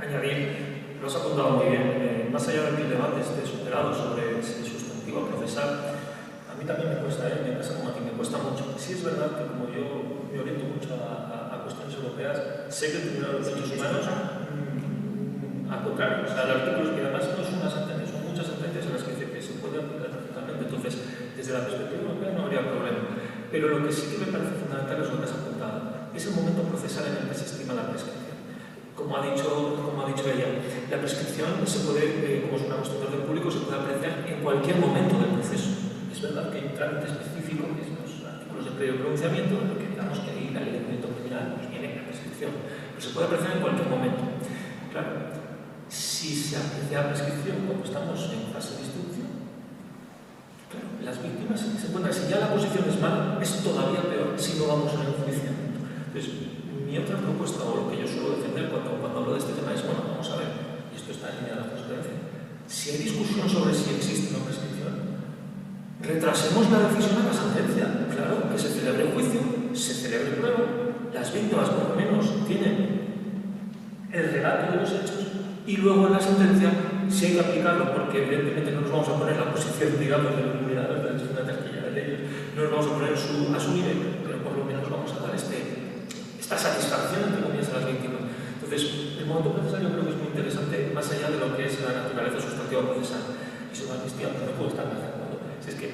añadir, lo has apuntado muy bien, más allá de que el debate esté superado sobre el sustantivo a procesar, a mí también me cuesta, me pasa como a ti, me cuesta mucho. Sí es verdad que como yo me oriento mucho a cuestiones europeas, sé que el Tribunal de Derechos Humanos, al contrario, o sea, el artículo que además no son unas sentencias, son muchas sentencias en las que dice que se puede aplicar perfectamente. Entonces, desde la perspectiva europea no habría problema. Pero lo que sí que me parece fundamental es lo que has apuntado, es el momento procesal en el que se estima la prescripción. Como ha dicho ella, la prescripción se puede, como es una cuestión de orden público, se puede apreciar en cualquier momento del proceso. Es verdad que hay un trámite específico, que es los artículos de previo pronunciamiento, en lo que digamos que ahí la ley de procedimiento criminal pues viene la prescripción, pero se puede apreciar en cualquier momento. Claro, si se aprecia la prescripción cuando estamos en fase de instrucción, claro, las víctimas se encuentran, si ya la posición es mala, es todavía peor si no vamos a un enjuiciamiento. Entonces, mi otra propuesta, o lo que yo suelo defender cuando hablo de este tema es, bueno, vamos a ver, y esto está en línea de la jurisprudencia, si hay discusión sobre si existe una prescripción, retrasemos la decisión a la sentencia. Claro, que se celebre el juicio, se celebre el prueba, las víctimas por lo menos tienen el relato de los hechos y luego en la sentencia si hay que aplicarlo, porque evidentemente no nos vamos a poner la posición, digamos, de los vulneradores de derechos humanos que ya de ellos, no nos vamos a poner a su nivel, pero por lo menos vamos a dar esta satisfacción entre comillas a las víctimas. Entonces, el momento procesal yo creo que es muy interesante, más allá de lo que es la naturaleza sustantiva procesal. Y sobre la amnistía, pues no puedo estar más de acuerdo. Si es que,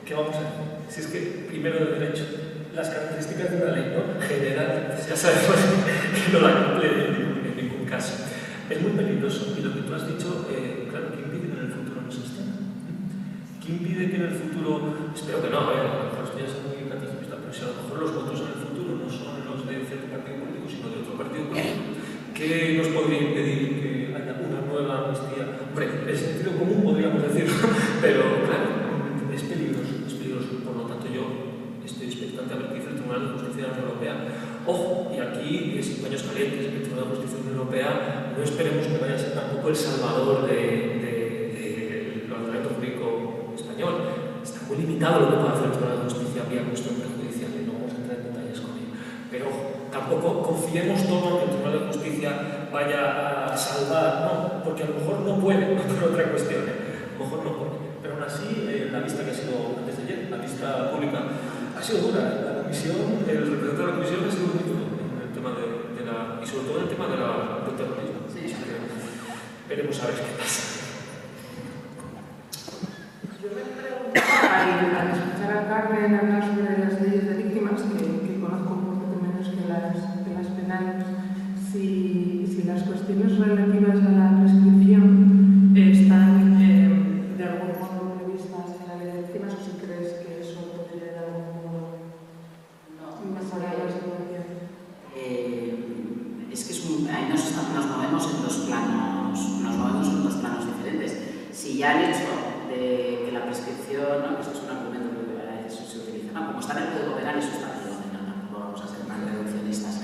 ¿qué vamos a hacer? Si es que, primero de derecho, las características de una ley, ¿no? General, ya sabemos que no la cumple en ningún caso. Es muy peligroso. Y lo que tú has dicho, claro, ¿qué impide que en el futuro no se esté? ¿Qué impide que en el futuro, espero que no, a lo mejor estoy ya siendo muy catastrofista, pero si a lo mejor los votos en el futuro no son los de cierto partido político, sino de otro partido político, ¿qué nos podría impedir que haya una nueva amnistía? Hombre, el sentido común podríamos decirlo, pero claro, es peligroso, es peligroso. Por lo tanto, yo estoy expectante a ver qué dice el Tribunal de Justicia de la Unión Europea. Ojo, y aquí, sin paños calientes, el Tribunal de Justicia de la Unión Europea no esperemos que vaya a ser tampoco el salvador del ordenamiento jurídico español. Está muy limitado lo que puede hacer el Tribunal de Justicia vía cuestión prejudicial y no vamos a entrar en detalles con ello. Pero tampoco confiemos todo en que el Tribunal de Justicia vaya a salvar, no, porque a lo mejor no puede, no por otra cuestión, a lo mejor no puede. Pero aún así, la vista que ha sido antes de ayer, la vista pública, ha sido dura. La comisión, el representante de la comisión ha sido muy duro en el tema y sobre todo en el tema del terrorismo. Sí. Veremos a ver qué pasa. Yo me preguntaba, al escuchar a Carmen hablar sobre las leyes de víctimas, que conozco un poco menos que las penales, si las cuestiones relativas a la prescripción están de algún modo previstas en la ley de víctimas, o si crees que eso podría de algún modo mejorar la situación. Es que ahí nos movemos en dos planos diferentes. Si ya han hecho de que la prescripción, ¿no? Esto es un argumento que a veces se utiliza, ¿no? Como está en el Código Penal, eso está en el Código Penal, no vamos a ser tan reduccionistas.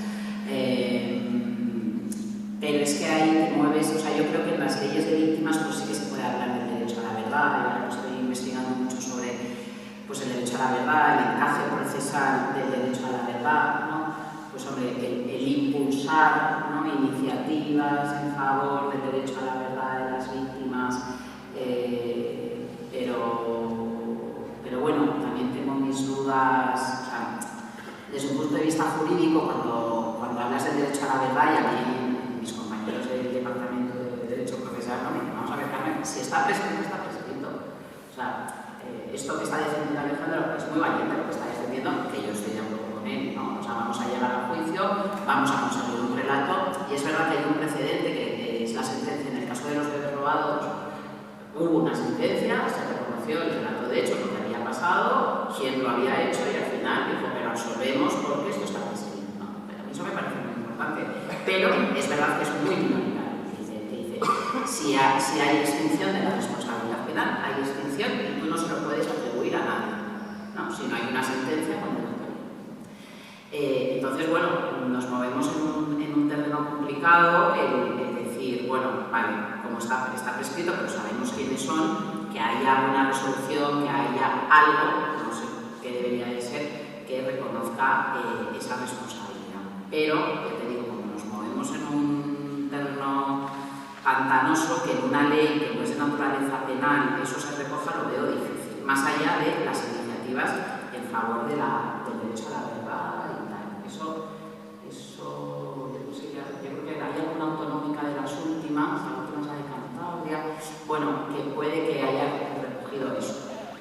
Pero es que ahí te mueves, o sea, yo creo que en las leyes de víctimas pues sí que se puede hablar del derecho a la verdad. Yo estoy investigando mucho sobre pues, el derecho a la verdad, el encaje procesal del derecho a la verdad, ¿no? Pues sobre el impulsar, ¿no? Iniciativas en favor del derecho a la verdad de las víctimas, pero mis dudas, o sea, desde un punto de vista jurídico, cuando hablas del derecho a la verdad, y a mí, mis compañeros del Departamento de Derecho Procesal, no, vamos a ver, Carmen, si está prescrito, está prescrito. O sea, esto que está defendiendo Alejandro es muy valiente, lo que está defendiendo, que yo estoy de acuerdo con él, ¿no? O sea, vamos a llegar al juicio, vamos a conseguir un relato, y es verdad que hay un precedente que es la sentencia en el caso de los bebés robados. Hubo una sentencia, se reconoció el relato de hecho, lo que había pasado, quién lo había hecho, y al final dijo, pero absolvemos porque esto está prescrito, ¿no? Pero a mí eso me parece muy importante. Pero es verdad que es muy minoritario. Dice, si hay extinción de la responsabilidad penal, hay extinción y tú no se lo puedes atribuir a nadie, ¿no? Si no hay una sentencia condenatoria. Entonces, bueno, nos movemos en un terreno complicado, el decir, bueno, vale, como está prescrito, pero sabemos quiénes son, que haya una resolución, que haya algo, no sé qué debería de ser, que reconozca esa responsabilidad. Pero, ya te digo, como nos movemos en un terreno pantanoso, que en una ley que no es de naturaleza penal eso se recoja, lo veo difícil, más allá de las iniciativas en favor del derecho a la verdad y tal. Eso yo creo que hay alguna autonómica de las últimas, la de Cantabria, bueno, que puede que haya recogido eso.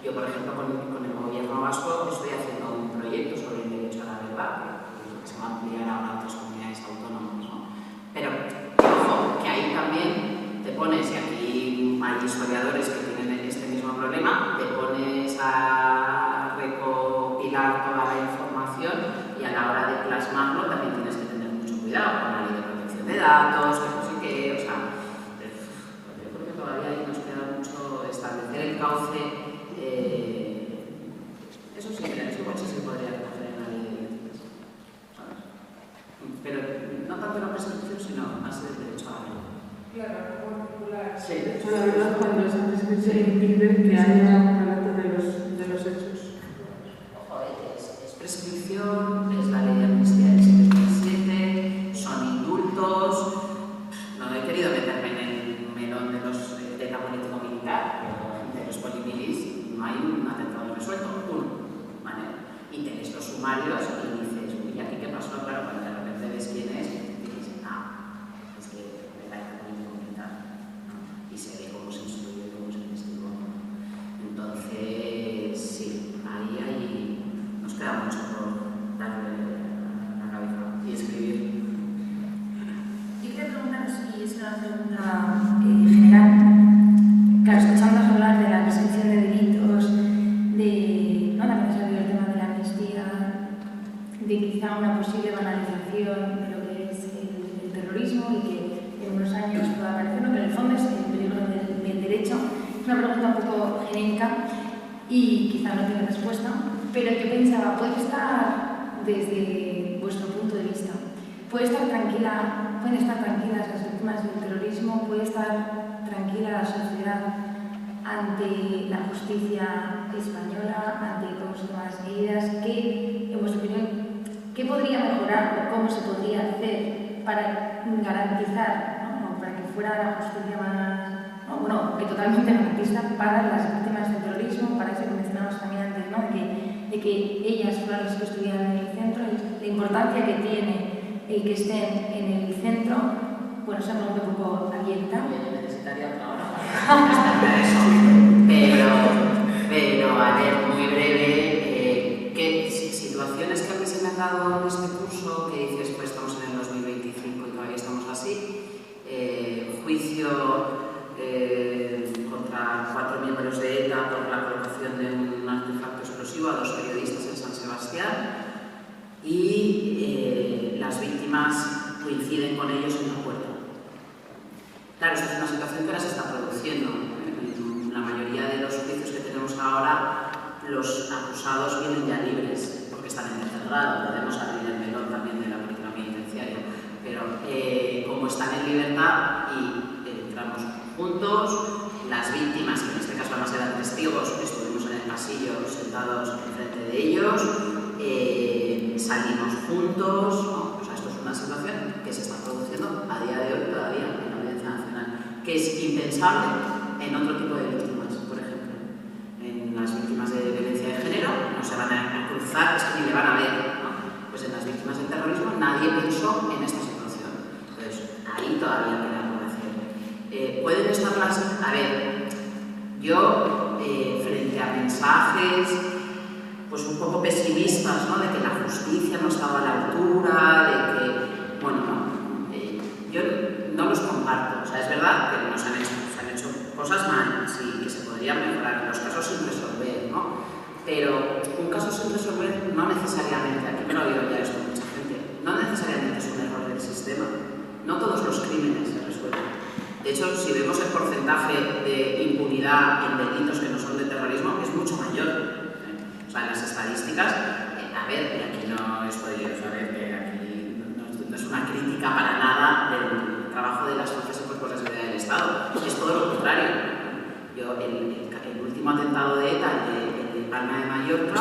Yo, por ejemplo, con el gobierno vasco estoy haciendo un proyecto sobre el derecho a la verdad, que se va a ampliar a otras comunidades autónomas, ¿no? Pero, ojo, que ahí también te pones, y aquí hay historiadores que tienen este mismo problema, te pones a recopilar toda la información y a la hora de plasmarlo también tienes que tener mucho cuidado con la ley de protección de datos, que no sé qué, o sea, yo creo que todavía ahí nos queda mucho establecer el cauce. Eso sí, eso sí se podría recoger en la ley de éticas, ¿sabes? Pero no tanto la prescripción, sino más el derecho a la verdad. Claro, como popular. Sí. La verdad, cuando esa prescripción impide que haya un relato de los hechos. Ojo, es prescripción, es la ley de amnistía del 77, son indultos. No he querido meterme en el melón de los ETA político-militar, de los polimilis, no hay un atentado resuelto, uno, ¿vale? Y tenéis los sumarios y dices, uy, ¿aquí qué pasó? Claro, cuando de repente ves quién es, dices, es que era ETA político-militar, ¿no? Y se ve cómo se instruye, cómo se investigó, ¿no? Entonces, sí, ahí nos queda mucho por darle la cabeza y escribir. Yo quería preguntaros, y es una pregunta general, claro, escuchándonos hablar de la prescripción de delitos, de ¿no? También ha salido el tema de la amnistía, de quizá una posible banalización de lo que es el terrorismo y que en unos años pueda aparecer, ¿no? Que en el fondo es el peligro del derecho. Es una pregunta un poco genérica y quizá no tiene respuesta, pero que pensaba, puede estar desde vuestro punto de vista, pueden estar tranquilas las víctimas del terrorismo, puede estar tranquila la sociedad ante la justicia española, ante cómo se toman las medidas, que, en vuestra opinión, ¿qué podría mejorar o cómo se podría hacer para garantizar, ¿no? Para que fuera la justicia más, ¿no? Bueno, que totalmente garantista para las víctimas del terrorismo, para eso que mencionamos también antes, ¿no? De que ellas fueran las que estuvieran en el centro, y la importancia que tiene el que estén en el centro? Bueno, esa pregunta un poco abierta. Yo necesitaría otra hora para responder a eso. Pero a ver, muy breve, ¿qué situaciones que a mí se me han dado en este curso que dices, pues estamos en el 2025 y todavía estamos así? Juicio contra 4 miembros de ETA por la colocación de un artefacto explosivo a 2 periodistas en San Sebastián, y las víctimas coinciden con ellos en la puerta. Claro, esta es una situación que ahora se está produciendo. En la mayoría de los juicios que tenemos ahora, los acusados vienen ya libres porque están en tercer grado. Podemos abrir el melón también de la política penitenciaria, pero como están en libertad y entramos juntos, las víctimas, que en este caso además eran testigos, estuvimos en el pasillo sentados enfrente de ellos, salimos juntos, ¿no? O sea, esto es una situación que se está produciendo a día de hoy todavía en la Audiencia Nacional, que es impensable en otro tipo de víctimas. Por ejemplo, en las víctimas de violencia de género no se van a visto en esta situación. Entonces, ahí todavía queda algo que hacer. Pueden estar las... A ver, yo, frente a mensajes pues un poco pesimistas, ¿no?, de que la justicia no estaba a la altura, de que, bueno, yo no los comparto. O sea, es verdad que se han hecho cosas mal, sí, que se podrían mejorar, los casos sin resolver, ¿no? Pero un caso sin resolver no necesariamente, aquí me lo he oído ya esto mucha gente, no necesariamente es un error del sistema. No todos los crímenes se resuelven. De hecho, si vemos el porcentaje de impunidad en delitos que no son de terrorismo, es mucho mayor. O sea, en las estadísticas, a ver, y aquí no estoy, saber que aquí no es una crítica para nada del trabajo de las fuerzas y cuerpos de seguridad del Estado, es todo lo contrario. Yo, el último atentado de ETA, el de Palma de Mallorca,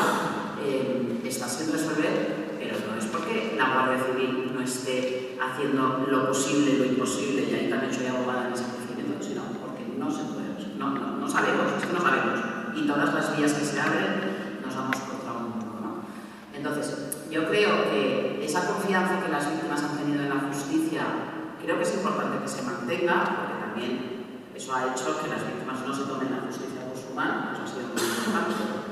está sin resolver, pero no es porque la Guardia Civil no esté haciendo lo posible, lo imposible, y ahí también soy abogada en ese procedimiento, sino porque no se puede, no sabemos, es que no sabemos, y todas las vías que se abren nos vamos contra un muro, ¿no? Entonces, yo creo que esa confianza que las víctimas han tenido en la justicia, creo que es importante que se mantenga, porque también eso ha hecho que las víctimas no se tomen la justicia por su mano, eso ha sido muy importante.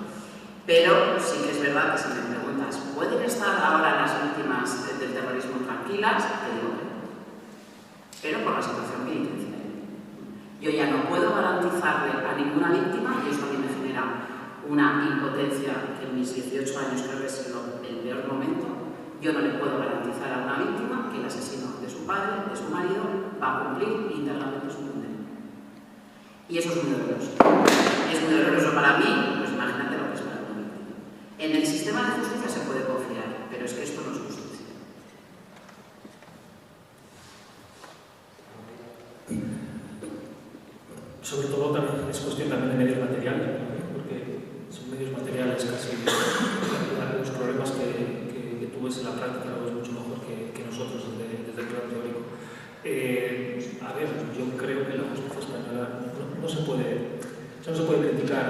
Pero sí que es verdad que si me preguntas, ¿pueden estar ahora las víctimas del terrorismo tranquilas? Te digo que no. Pero por la situación penitenciaria. Yo ya no puedo garantizarle a ninguna víctima, y eso a mí me genera una impotencia que en mis 18 años creo que ha sido el peor momento. Yo no le puedo garantizar a una víctima que el asesino de su padre, de su marido, va a cumplir íntegramente su condena. Y eso es muy doloroso. Es muy doloroso para mí, pues imagínate lo que es para una víctima. En el sistema de justicia se puede confiar, pero es que esto no es justicia. Sobre todo también es cuestión también de medios materiales, ¿no? Porque son medios materiales casi los problemas que tú ves en la práctica lo ves mucho mejor que nosotros desde el plano teórico. A ver, yo creo que la justicia española no se puede criticar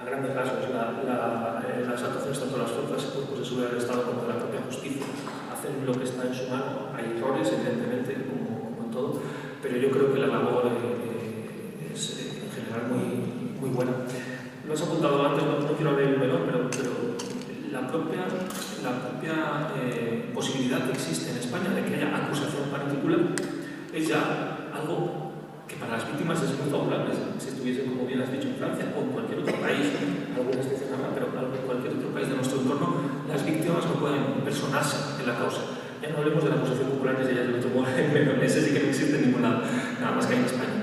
a grandes rasgos las actuaciones tanto de las fuerzas y cuerpos de seguridad del Estado como de la propia justicia. Hacen lo que está en su mano. Hay errores, evidentemente, como en todo, pero yo creo que la labor es en general muy buena. Lo has apuntado antes, no quiero abrir el melón, pero la propia posibilidad que existe en España de que haya acusación particular es ya algo que para las víctimas es muy favorable. Si estuviesen, como bien has dicho, en Francia o en cualquier otro país, alguna excepción habrá, pero en cualquier otro país de nuestro entorno, las víctimas no pueden personarse en la causa. Ya no hablemos de la acusación popular, que ya es otro en ese sí que no existe en ningún lado, nada más que hay en España.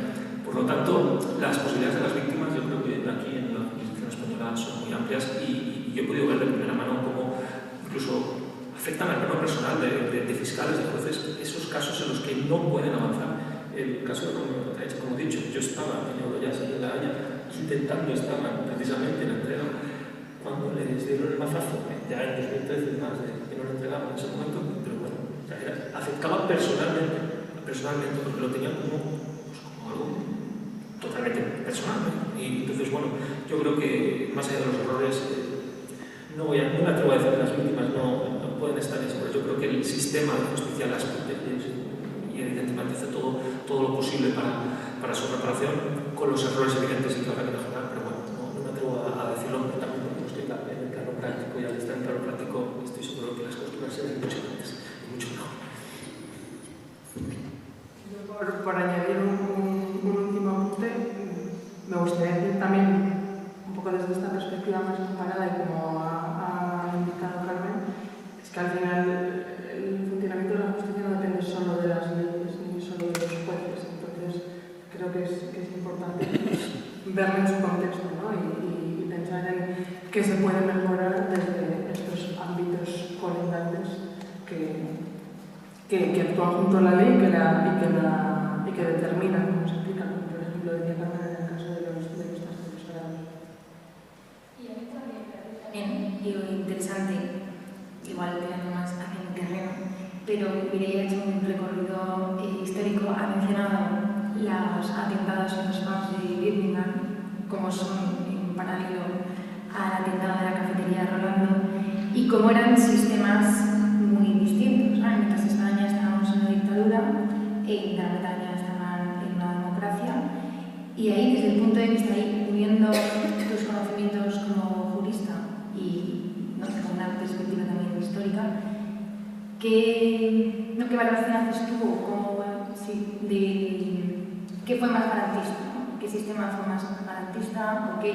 Por lo tanto, las posibilidades de las víctimas, yo creo que aquí en la jurisdicción española son muy amplias y yo he podido ver de primera mano cómo incluso afectan al plano personal de fiscales, de jueces, esos casos en los que no pueden avanzar. El caso de Romeo Rotaech, como he dicho, yo estaba en Eurojust y en La Haya intentando estar precisamente en la entrega cuando les dieron el mazazo, ya en 2013 más que no lo entregaban en ese momento, pero bueno, afectaba personalmente, porque lo tenían como algo totalmente personal, ¿no? Y entonces, bueno, yo creo que más allá de los errores, no me atrevo a decir que las víctimas no pueden estar seguras. Yo creo que el sistema de justicia las protege y evidentemente hace todo lo posible para su reparación, con los errores evidentes y que habrá que mejorar, pero bueno, no me atrevo a decirlo, pero también porque no estoy en el plano práctico, y al estar en el plano práctico estoy seguro que las costuras serán mucho antes y mucho mejor. Por añadir un último apunte, me gustaría decir también, un poco desde esta perspectiva más comparada y como ha indicado Carmen, es que al final el funcionamiento de la justicia no depende solo de las leyes ni solo de los jueces. Entonces creo que es importante verlo en su contexto, ¿no? y pensar en qué se puede mejorar desde estos ámbitos colindantes que actúan junto a la ley y que determinan cómo se aplican, como por ejemplo decía Carmen en el caso de los testigos grados. Y a mí también digo, interesante, igual tirando más hacia el terreno, pero Mireia ha hecho un recorrido histórico, ha mencionado los atentados en los pubs de Birmingham, como son en paralelo al atentado de la cafetería Rolando, y cómo eran sistemas muy distintos, ¿no? Mientras estaban en Gran Bretaña estaban en una democracia, y ahí, desde el punto de vista, ahí, uniendo tus conocimientos como jurista y, ¿no?, con una perspectiva también histórica, ¿qué valoración haces tú? ¿Qué fue más garantista? ¿No? ¿Qué sistema fue más garantista? ¿Y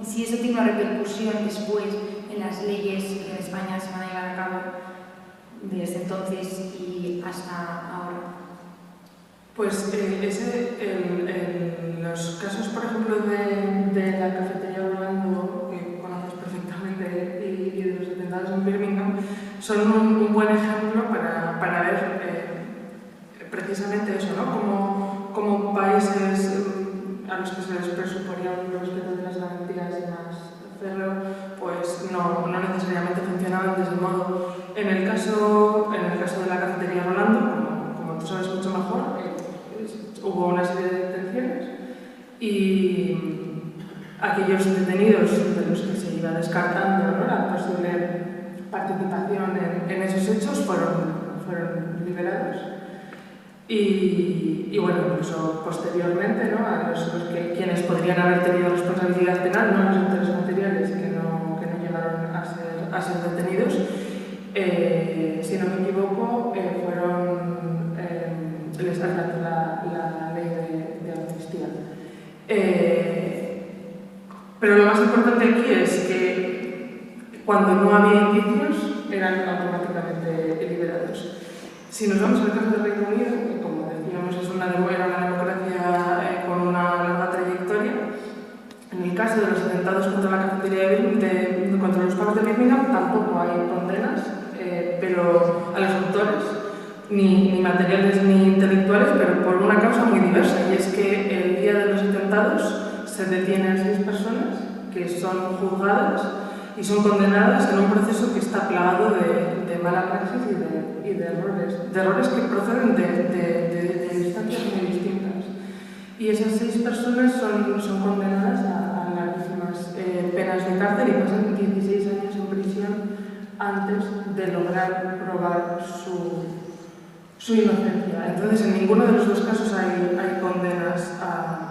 si eso tiene una repercusión después en las leyes que en España se van a llevar a cabo desde entonces y hasta ahora? Pues en los casos, por ejemplo, de la cafetería Rolando, que conoces perfectamente, y de los atentados en Birmingham, son un buen ejemplo para ver precisamente eso, ¿no? Como países a los que se les presuponía un respeto de las garantías y más férreo, pues no necesariamente funcionaban de ese modo. En el caso de la cafetería Rolando, como tú sabes mucho mejor, hubo una serie de detenciones y aquellos detenidos de los que se iba descartando, ¿no?, la posible participación en esos hechos fueron liberados. Y bueno, incluso posteriormente, ¿no?, a quienes podrían haber tenido responsabilidad penal, no los autores materiales que no llegaron a ser detenidos, si no me equivoco, les alcanzó la ley de amnistía. Pero lo más importante aquí es que cuando no había indicios eran automáticamente liberados. Si nos vamos al caso del Reino Unido, que como decíamos era una democracia con una larga trayectoria, en el caso de los atentados contra la cafetería contra los pubs de Birmingham tampoco hay condenas, pero a los autores, ni materiales ni intelectuales, pero por una causa muy diversa, y es que el día de los atentados se detienen a 6 personas que son juzgadas y son condenadas en un proceso que está plagado de mala praxis y de errores que proceden de instancias muy distintas. Y esas 6 personas son condenadas a larguísimas penas de cárcel y pasan 16 años en prisión antes de lograr probar su inocencia. Entonces, en ninguno de los dos casos hay condenas a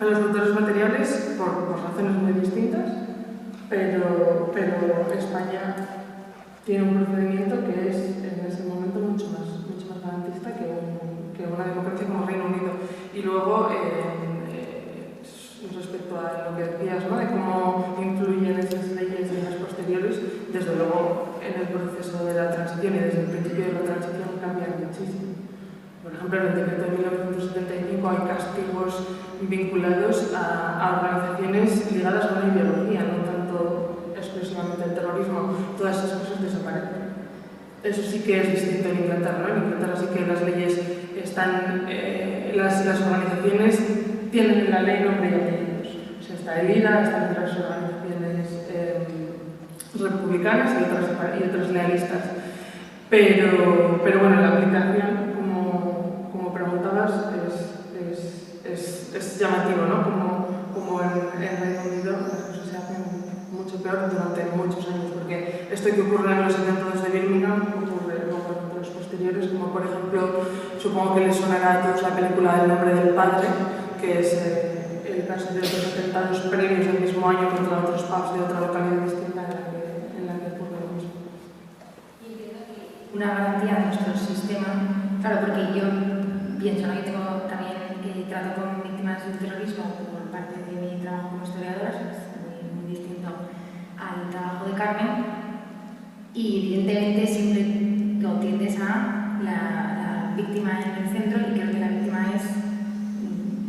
los autores materiales por razones muy distintas, pero España tiene un procedimiento que es en ese momento mucho más garantista que una democracia como Reino Unido. Y luego, respecto a lo que decías, ¿no?, de cómo influyen esas leyes en las posteriores, desde luego en el proceso de la transición y desde el principio de la transición cambian muchísimo. Por ejemplo, en el decreto de 1975 hay castigos vinculados a organizaciones ligadas con la ideología, no tanto exclusivamente al terrorismo. Todas esas cosas desaparecen. Eso sí que es distinto en Inglaterra, ¿no? En Inglaterra sí que las leyes están, las organizaciones tienen en la ley nombre y apellidos. O sea, está el IRA, están otras organizaciones republicanas y otras lealistas. Pero bueno, la aplicación, como preguntabas, es llamativo, ¿no? Como en Reino Unido las cosas se hacen mucho peor durante muchos años, porque esto que ocurre en los atentados de Birmingham ocurre luego en los posteriores, como por ejemplo, supongo que les sonará a todos la película El nombre del padre, que es el caso de otros atentados previos del mismo año contra otros pubs de otra localidad distinta en la que ocurre lo mismo. Una garantía de nuestro sistema, claro, porque yo pienso, ¿no?, yo tengo también trato con víctimas del terrorismo por parte de mi trabajo como historiadora, es muy distinto al trabajo de Carmen, y evidentemente siempre lo tiendes a la víctima en el centro, y creo que la víctima es,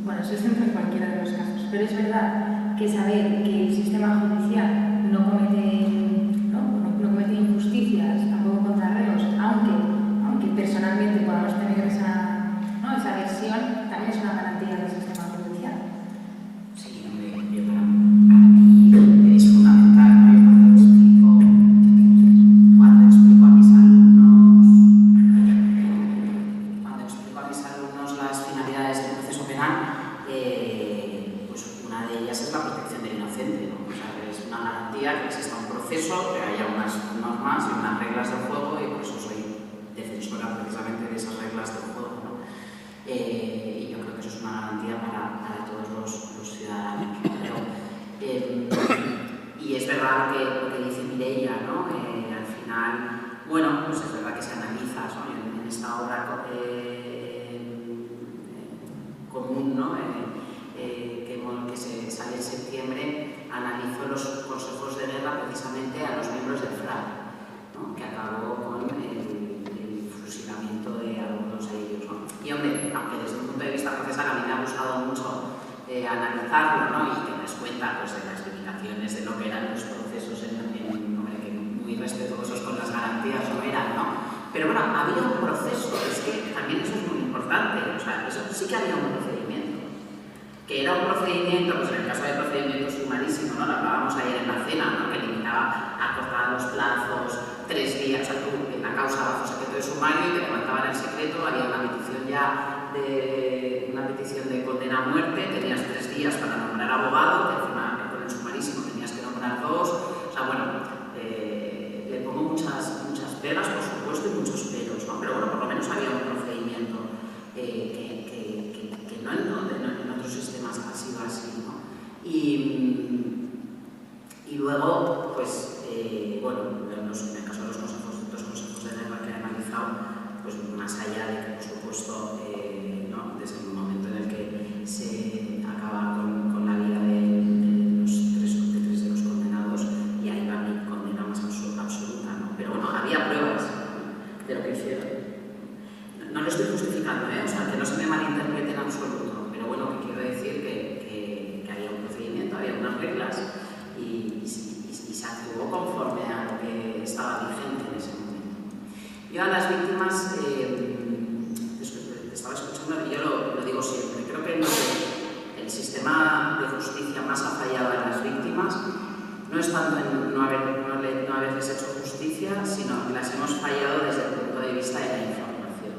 bueno, eso es en cualquiera de los casos, pero es verdad que saber que el sistema judicial no comete injusticias tampoco contra reos, aunque personalmente podamos tener esa versión, también es una garantía del sistema judicial. Sí, hombre, yo para mí es fundamental, ¿no? Cuando explico a mis alumnos las finalidades del proceso penal, pues una de ellas es la protección del inocente, ¿no? O sea, es una garantía que exista un proceso, que haya unas normas y unas reglas del juego, y por eso soy defensora precisamente de esas reglas del juego, ¿no? Y yo creo que eso es una garantía para todos los ciudadanos. Y es verdad lo que dice Mireia, ¿no? Al final, bueno, pues es verdad que se analiza, ¿no? En esta obra común, ¿no? que se sale en septiembre, analizó los consejos de guerra precisamente a los miembros del FRA, ¿no? Que acabó con el fusilamiento de algunos de ellos, ¿no? Y hombre, aunque desde un punto de vista procesal a mí me ha gustado mucho analizarlo, ¿no? Y que nos cuenta pues, de las limitaciones de lo que eran los procesos hombre, que muy respetuosos con las garantías no eran, ¿no? Pero bueno, había un proceso, es que también eso es muy importante, o sea, eso sí que había un procedimiento, que era un procedimiento, pues en el caso del procedimiento sumarísimo, ¿no? Lo hablábamos ayer en la cena, ¿no? Que limitaba, acortaba los plazos, 3 días, o sea, tú en la causa bajo secreto de sumario y te levantaban el secreto, había una petición ya de condena a muerte, tenías 3 días para nombrar abogado, que encima con el sumarísimo tenías que nombrar 2, o sea, bueno, le pongo muchas pegas, por supuesto, y muchos peros, ¿no? Pero bueno, por lo menos había un procedimiento que no en otros sistemas ha sido así, ¿no? Y luego, pues, bueno, en el caso de los consejos de guerra que he analizado, pues más allá de que, por supuesto, ¿no? Desde el momento en el que se acaba con la vida de tres de los condenados, y ahí va mi condena más absoluta, ¿no? Pero bueno, había pruebas de lo que hicieron. No lo estoy justificando, o sea, que no se me malinterprete en absoluto, pero bueno, que quiero decir que había un procedimiento, había unas reglas y se actuó conforme a lo que estaba vigente en ese momento. Yo a las víctimas, te estaba escuchando y yo lo digo siempre, creo que el sistema de justicia más ha fallado a las víctimas no es tanto en no haberles hecho justicia, sino que las hemos fallado desde el punto de vista de la información.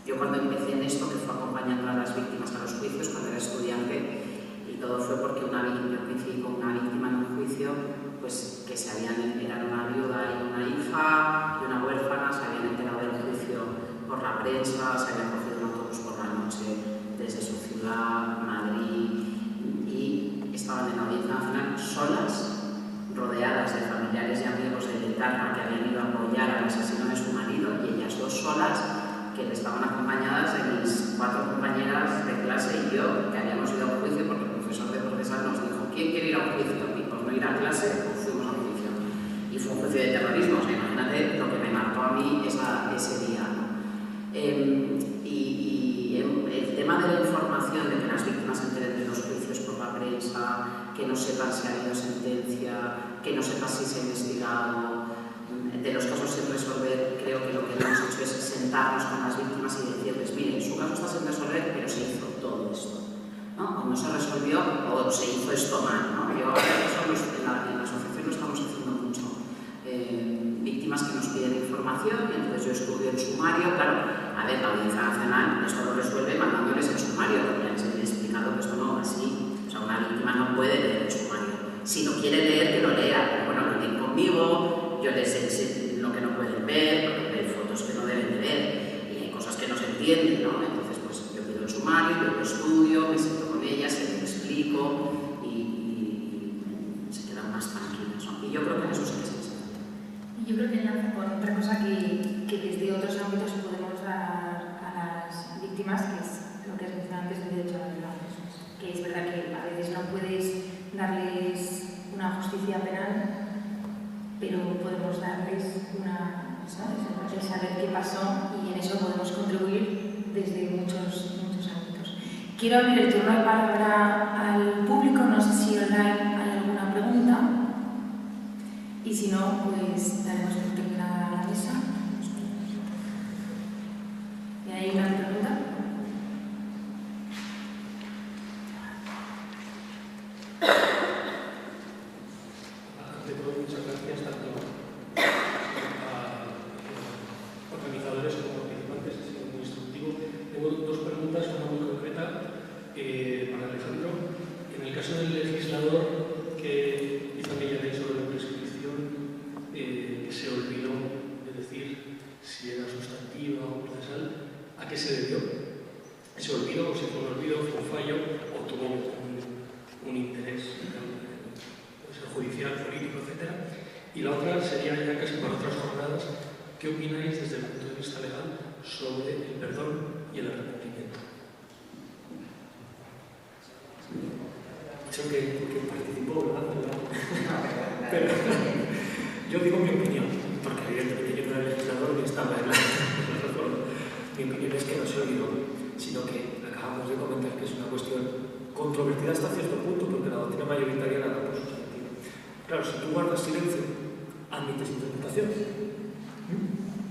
Yo cuando empecé en esto, que fue acompañando a las víctimas a los juicios, cuando era estudiante, y todo fue porque yo coincidí con una víctima en un juicio, pues que eran una viuda y una hija y una huérfana, se habían enterado del juicio por la prensa, se habían cogido un autobús por la noche desde su ciudad, Madrid, y estaban en la Audiencia Nacional solas, rodeadas de familiares y amigos de etarra que habían ido a apoyar al asesino de su marido, y ellas 2 solas, que estaban acompañadas de mis 4 compañeras de clase y yo, que habíamos ido a un juicio porque el profesor de procesal nos dijo: ¿quién quiere ir a un juicio? Y por no ir a clase, pues fuimos a un juicio. Y fue un juicio de terrorismo, o sea, imagínate lo que me marcó a mí ese día, ¿no? Y el tema de la información, de que las víctimas se enteren de los juicios por la prensa, que no sepan si ha habido sentencia, que no sepan si se ha investigado, de los casos sin resolver, creo que lo que hemos hecho es sentarnos con las víctimas y decirles: miren, su caso está sin resolver, pero se hizo todo esto, ¿no? O no se resolvió, o se hizo esto mal, ¿no? Yo ahora en la asociación lo estamos haciendo mucho. Víctimas que nos piden información, y entonces yo estudio el sumario. Claro, a ver, la Audiencia Nacional esto lo resuelve mandándoles el sumario, porque ya les he explicado que esto no va así. O sea, una víctima no puede leer el sumario. Si no quiere leer, que lo lea, pero bueno, lo tienen conmigo, yo les enseño lo que no pueden ver, porque hay fotos que no deben de ver, y hay cosas que no se entienden, ¿no? Entonces, pues yo pido el sumario, yo lo estudio, me siento con ellas, les explico, y se quedan más tranquilas, ¿no? Y yo creo que en eso sí que se necesita. Yo creo que enlaza con otra cosa que desde otros ámbitos podemos dar a las víctimas, que es lo que has mencionado antes del derecho a la verdad. Que es verdad que a veces no puedes darles una justicia penal, pero podemos darles el saber qué pasó, y en eso podemos contribuir desde muchos ámbitos. Quiero abrir el turno de palabra al público, no sé si online hay alguna pregunta, y si no, pues daremos por terminada la mesa. ¿Y hay una pregunta? Ante todo, muchas gracias tanto a organizadores como participantes, ha sido muy instructivo. Tengo 2 preguntas, una muy concreta para Alejandro. En el caso del legislador que hizo aquella ley sobre la prescripción, se olvidó de decir si era sustantiva o procesal, ¿a qué se debió? Y la otra sería ya casi para otras jornadas, ¿qué opináis desde el punto de vista legal sobre el perdón y el arrepentimiento? Creo que participó, ¿verdad? Pero yo digo mi opinión, porque evidentemente yo no era legislador ni estaba en la reforma. Mi opinión es que no se olvidó, sino que acabamos de comentar que es una cuestión controvertida hasta cierto punto, porque la doctrina mayoritaria la da por su sentido. Claro, si tú guardas silencio, admites interpretación.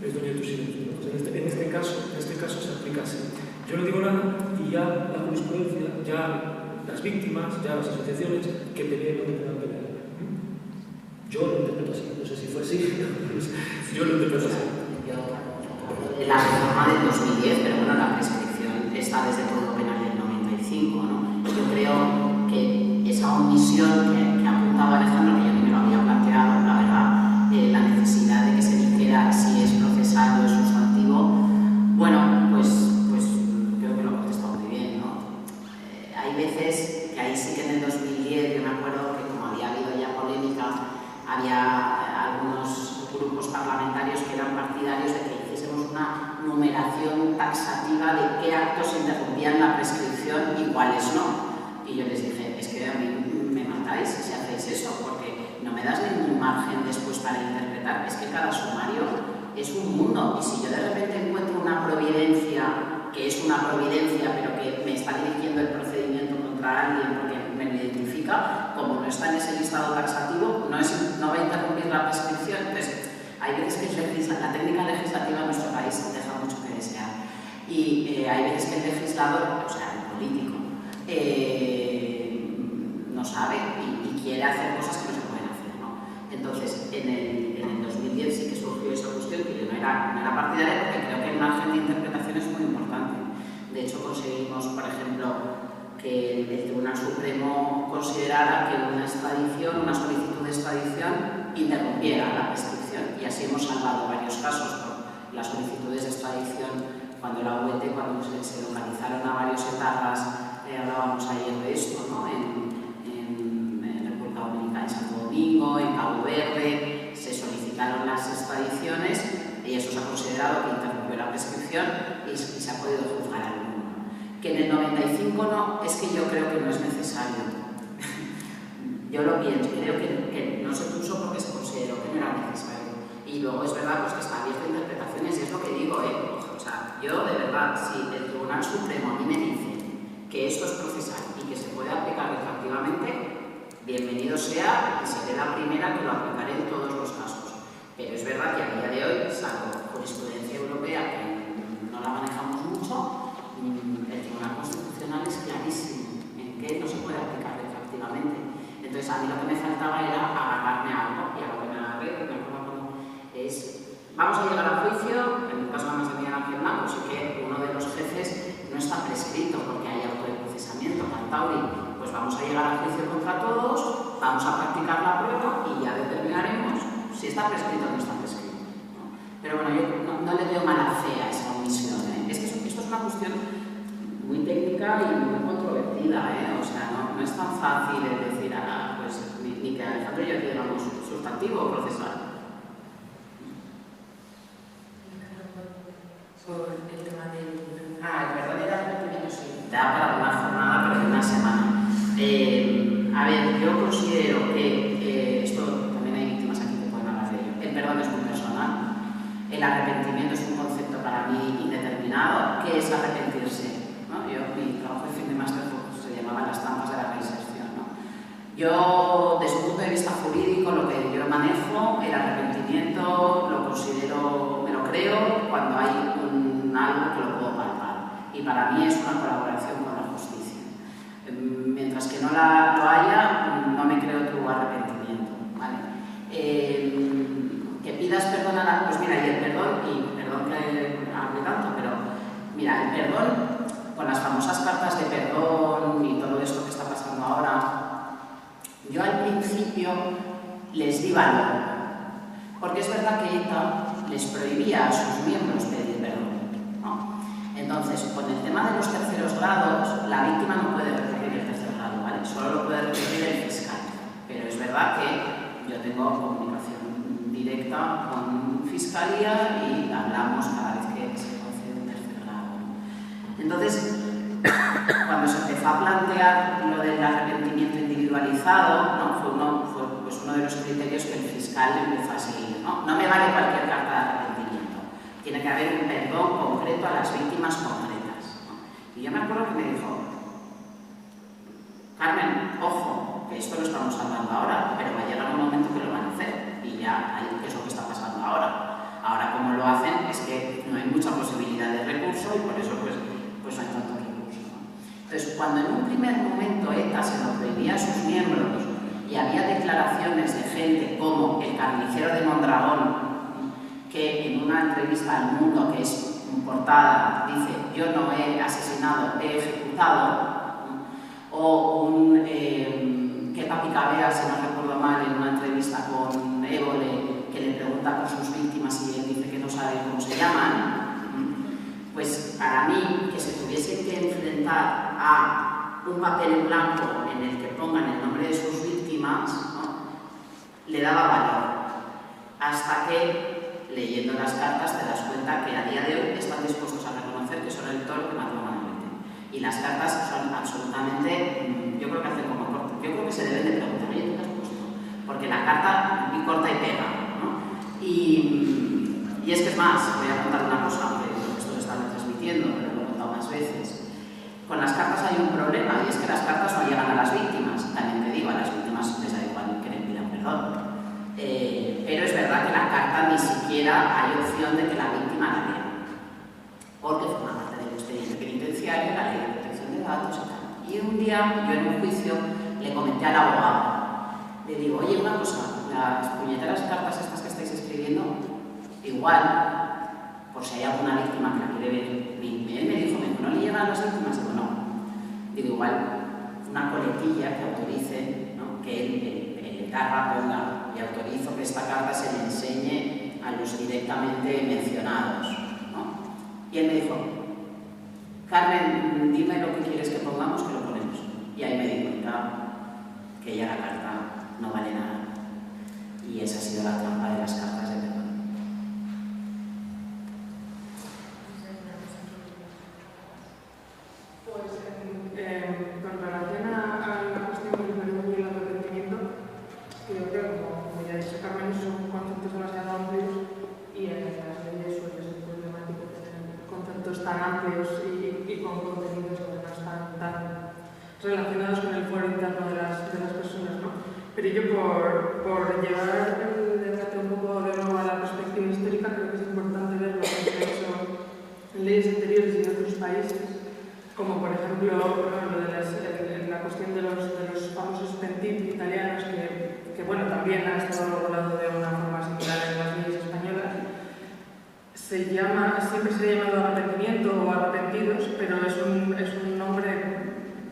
Es dueño de tu silencio, ¿no? Pues en este caso se aplica así. Yo no digo nada y ya la jurisprudencia, ya las víctimas, ya las asociaciones que pelean lo que tengan que pelear. Yo lo interpreto así, no sé si fue así, yo lo interpreto así. La reforma del 2010, pero bueno, la prescripción está desde el Código Penal del 95, ¿no? Yo creo que esa omisión que apuntaba Alejandro, que yo no me lo había planteado, la verdad, la necesidad de que se dijera si es procesal o es sustantivo, bueno, pues creo que lo he contestado muy bien, ¿no? Hay veces que ahí sí que en el 2010, yo me acuerdo que como había habido ya polémica, había algunos grupos parlamentarios que eran partidarios de que hiciésemos una numeración taxativa de qué actos interrumpían la prescripción y cuáles no. Y yo les dije, es que a mí me matáis si hacéis eso, porque no me das ningún margen después para interpretar. Es que cada sumario es un mundo, y si yo de repente encuentro una providencia, que es una providencia, pero que me está dirigiendo el procedimiento contra alguien porque me lo identifica, como no está en ese listado taxativo, no va a interrumpir la prescripción. Entonces, hay veces que la técnica legislativa en nuestro país deja mucho que desear. Y hay veces que el legislador, o sea, el político, no sabe y quiere hacer cosas que no se pueden hacer, ¿no? Entonces, en el 2010 sí que surgió esa cuestión, que yo no era partidaria, porque creo que el margen de interpretación es muy importante. De hecho, conseguimos, por ejemplo, que el Tribunal Supremo considerara que una solicitud de extradición interrumpiera la prescripción, y así hemos salvado varios casos por las solicitudes de extradición cuando la UET, cuando se localizaron a varios etarras, hablábamos ayer de esto, ¿no? En República Dominicana, en Santo Domingo, en Cabo Verde, se solicitaron las extradiciones y eso se ha considerado que interrumpió la prescripción y se ha podido juzgar alguno. Que en el 95 no, es que yo creo que no es necesario. Yo lo pienso, creo que no se puso porque se consideró que no era necesario. Y luego es verdad pues, que está abierto a interpretaciones, y es lo que digo, o sea, yo de verdad, si el Tribunal Supremo a mí me dice que esto es procesal y que se puede aplicar retroactivamente, bienvenido sea, y seré la primera que lo aplicaré en todos los casos. Pero es verdad que a día de hoy, salvo jurisprudencia europea, que no la manejamos mucho, el Tribunal Constitucional es clarísimo en que no se puede aplicar retroactivamente. Entonces, a mí lo que me faltaba era agarrarme a algo, y a lo que me agarré, que me acuerdo es, vamos a llegar a juicio, en el caso más de Miguel Ángel Blanco, sí que uno de los jefes no está prescrito porque hay auto de procesamiento, Cantauri, pues vamos a llegar a juicio contra todos, vamos a practicar la prueba y ya determinaremos si está prescrito o no está prescrito, ¿no? Pero bueno, yo no le veo mala fe a esa omisión, ¿eh? Es que esto es una cuestión muy técnica y muy controvertida, o sea, no es tan fácil decir, pues, ni que Alejandro y yo digamos sustantivo o procesal. Por el tema del... El perdón y el arrepentimiento sí, da para una jornada, pero de una semana. A ver, yo considero que esto también hay víctimas aquí que pueden hablar de ello. El perdón es muy personal. El arrepentimiento es un concepto para mí indeterminado. ¿Qué es arrepentirse? ¿No? Mi trabajo de fin de máster se llamaba Las trampas de la reinserción, ¿no? Yo, desde un punto de vista jurídico, lo que yo manejo, el arrepentimiento lo considero, me lo creo, cuando hay algo que lo puedo palpar. Y para mí es una colaboración con la justicia. Mientras que no lo haya, no me creo tu arrepentimiento, ¿vale? Que pidas perdón a la... Pues mira, y el perdón, y perdón que hable tanto, pero mira, el perdón, con las famosas cartas de perdón y todo esto que está pasando ahora, yo al principio les di valor, porque es verdad que ETA les prohibía a sus miembros pedir perdón, ¿no? Entonces, con el tema de los terceros grados, la víctima no puede recurrir el tercer grado, ¿vale? Solo lo puede recurrir el fiscal. Pero es verdad que yo tengo comunicación directa con Fiscalía y hablamos cada vez que se concede un tercer grado. Entonces, cuando se empezó a plantear lo del arrepentimiento individualizado, ¿no? fue pues uno de los criterios que el fiscal empezó a seguir. No me vale cualquier carta de arrepentimiento, tiene que haber un perdón concreto a las víctimas concretas, ¿no? Y yo me acuerdo que me dijo: Carmen, ojo, que esto lo estamos hablando ahora, pero va a llegar un momento que lo van a hacer, y ya ahí es lo que está pasando ahora. Ahora, como lo hacen, es que no hay mucha posibilidad de recurso y por eso pues no hay tanto recurso, ¿no? Entonces, cuando en un primer momento ETA se lo prohibía a sus miembros y había declaraciones de gente como el carnicero de Mondragón, que en una entrevista al Mundo, que es portada, dice: yo no he asesinado, he ejecutado, o un Kepa Picabea, si no recuerdo mal, en una entrevista con Évole, que le pregunta por sus víctimas y él dice que no sabe cómo se llaman, pues para mí, que se tuviesen que enfrentar a un papel en blanco en el que pongan el nombre de sus víctimas, ¿no?, le daba valor, hasta que, leyendo las cartas, te das cuenta que a día de hoy están dispuestos a reconocer que son el toro que mató a Manolete. Y las cartas son absolutamente, yo creo que hacen como corto. Yo creo que se deben de preguntar: oye, ¿tú qué has puesto? Porque la carta y corta y pega, ¿no? Y es que es más, voy a contar una cosa, aunque esto lo están transmitiendo, pero lo he contado más veces. Con las cartas hay un problema, y es que las cartas no llegan a las víctimas. También te digo, a las víctimas les da igual que le pidan perdón. Pero es verdad que la carta ni siquiera hay opción de que la víctima la lea, porque forma parte del expediente penitenciario, la ley de protección de datos y tal. Y un día, yo en un juicio, le comenté al abogado, le digo: oye, una cosa, las puñeteras cartas estas que estáis escribiendo, igual, por si hay alguna víctima que la quiere ver, él me dijo: ¿no le llegan a las víctimas? Digo: no. Digo: igual, una coletilla que autorice, ¿no?, que el etarra ponga: y autorizo que esta carta se le enseñe a los directamente mencionados, ¿no? Y él me dijo: Carmen, dime lo que quieres que pongamos, que lo ponemos. Y ahí me di cuenta que ya la carta no vale nada. Y esa ha sido la trampa de las cartas de perdón. Pues con relación a la cuestión del perdón y el arrepentimiento, creo que, como ya ha dicho Carmen, son conceptos demasiado amplios, y en las leyes suele ser problemático tener conceptos tan amplios y con contenidos que no están tan relacionados con el foro interno de las personas, ¿no? Pero yo, por llevar el debate un poco de nuevo a la perspectiva histórica, creo que es importante ver lo que se ha hecho en leyes anteriores y en otros países, como por ejemplo lo de la cuestión de los famosos pentit italianos, que bueno, también ha estado regulado de una forma similar en las leyes españolas. Siempre se ha llamado arrepentimiento o arrepentidos, pero es un nombre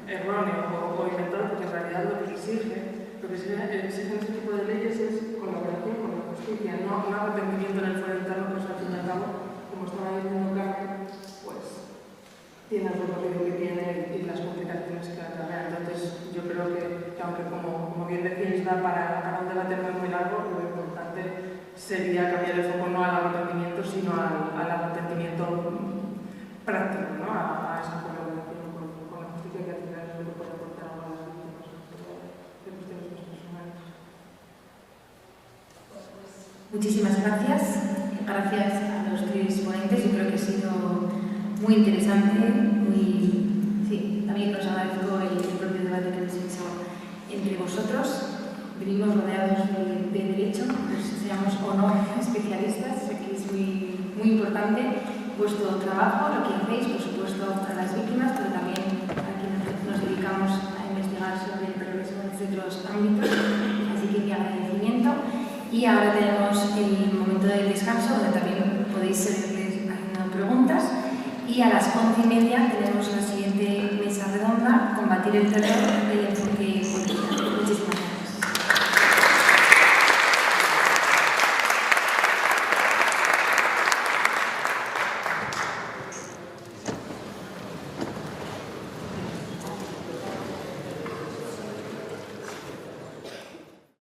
erróneo o inventado, porque en realidad lo que exigen este tipo de leyes es colaboración con la justicia, no un arrepentimiento en el foro interno, que al fin y al cabo, como estaba diciendo Carmen, pues tiene el recorrido que tiene y las complicaciones que acarrea. Entonces, yo creo que aunque como bien decíais, da para un debate muy largo, lo importante sería cambiar el foco no al arrepentimiento, sino al arrepentimiento práctico, ¿no? A esa colaboración con la justicia, que al final es lo que puede aportar a las víctimas de cuestiones más personales. Muchísimas gracias. Gracias a los tres ponentes. Yo creo que ha sido muy interesante, sí, también os agradezco el propio debate que habéis hecho entre vosotros. Venimos rodeados de derecho, pues seamos o no especialistas, que es muy importante vuestro trabajo, lo que hacéis, por supuesto, a las víctimas, pero también a quienes nos dedicamos a investigar sobre el progreso en otros ámbitos. Así que mi agradecimiento. Y ahora tenemos el momento del descanso, donde también podéis seguir haciendo preguntas. Y a las 11:30 tenemos la siguiente mesa redonda: combatir el terror y el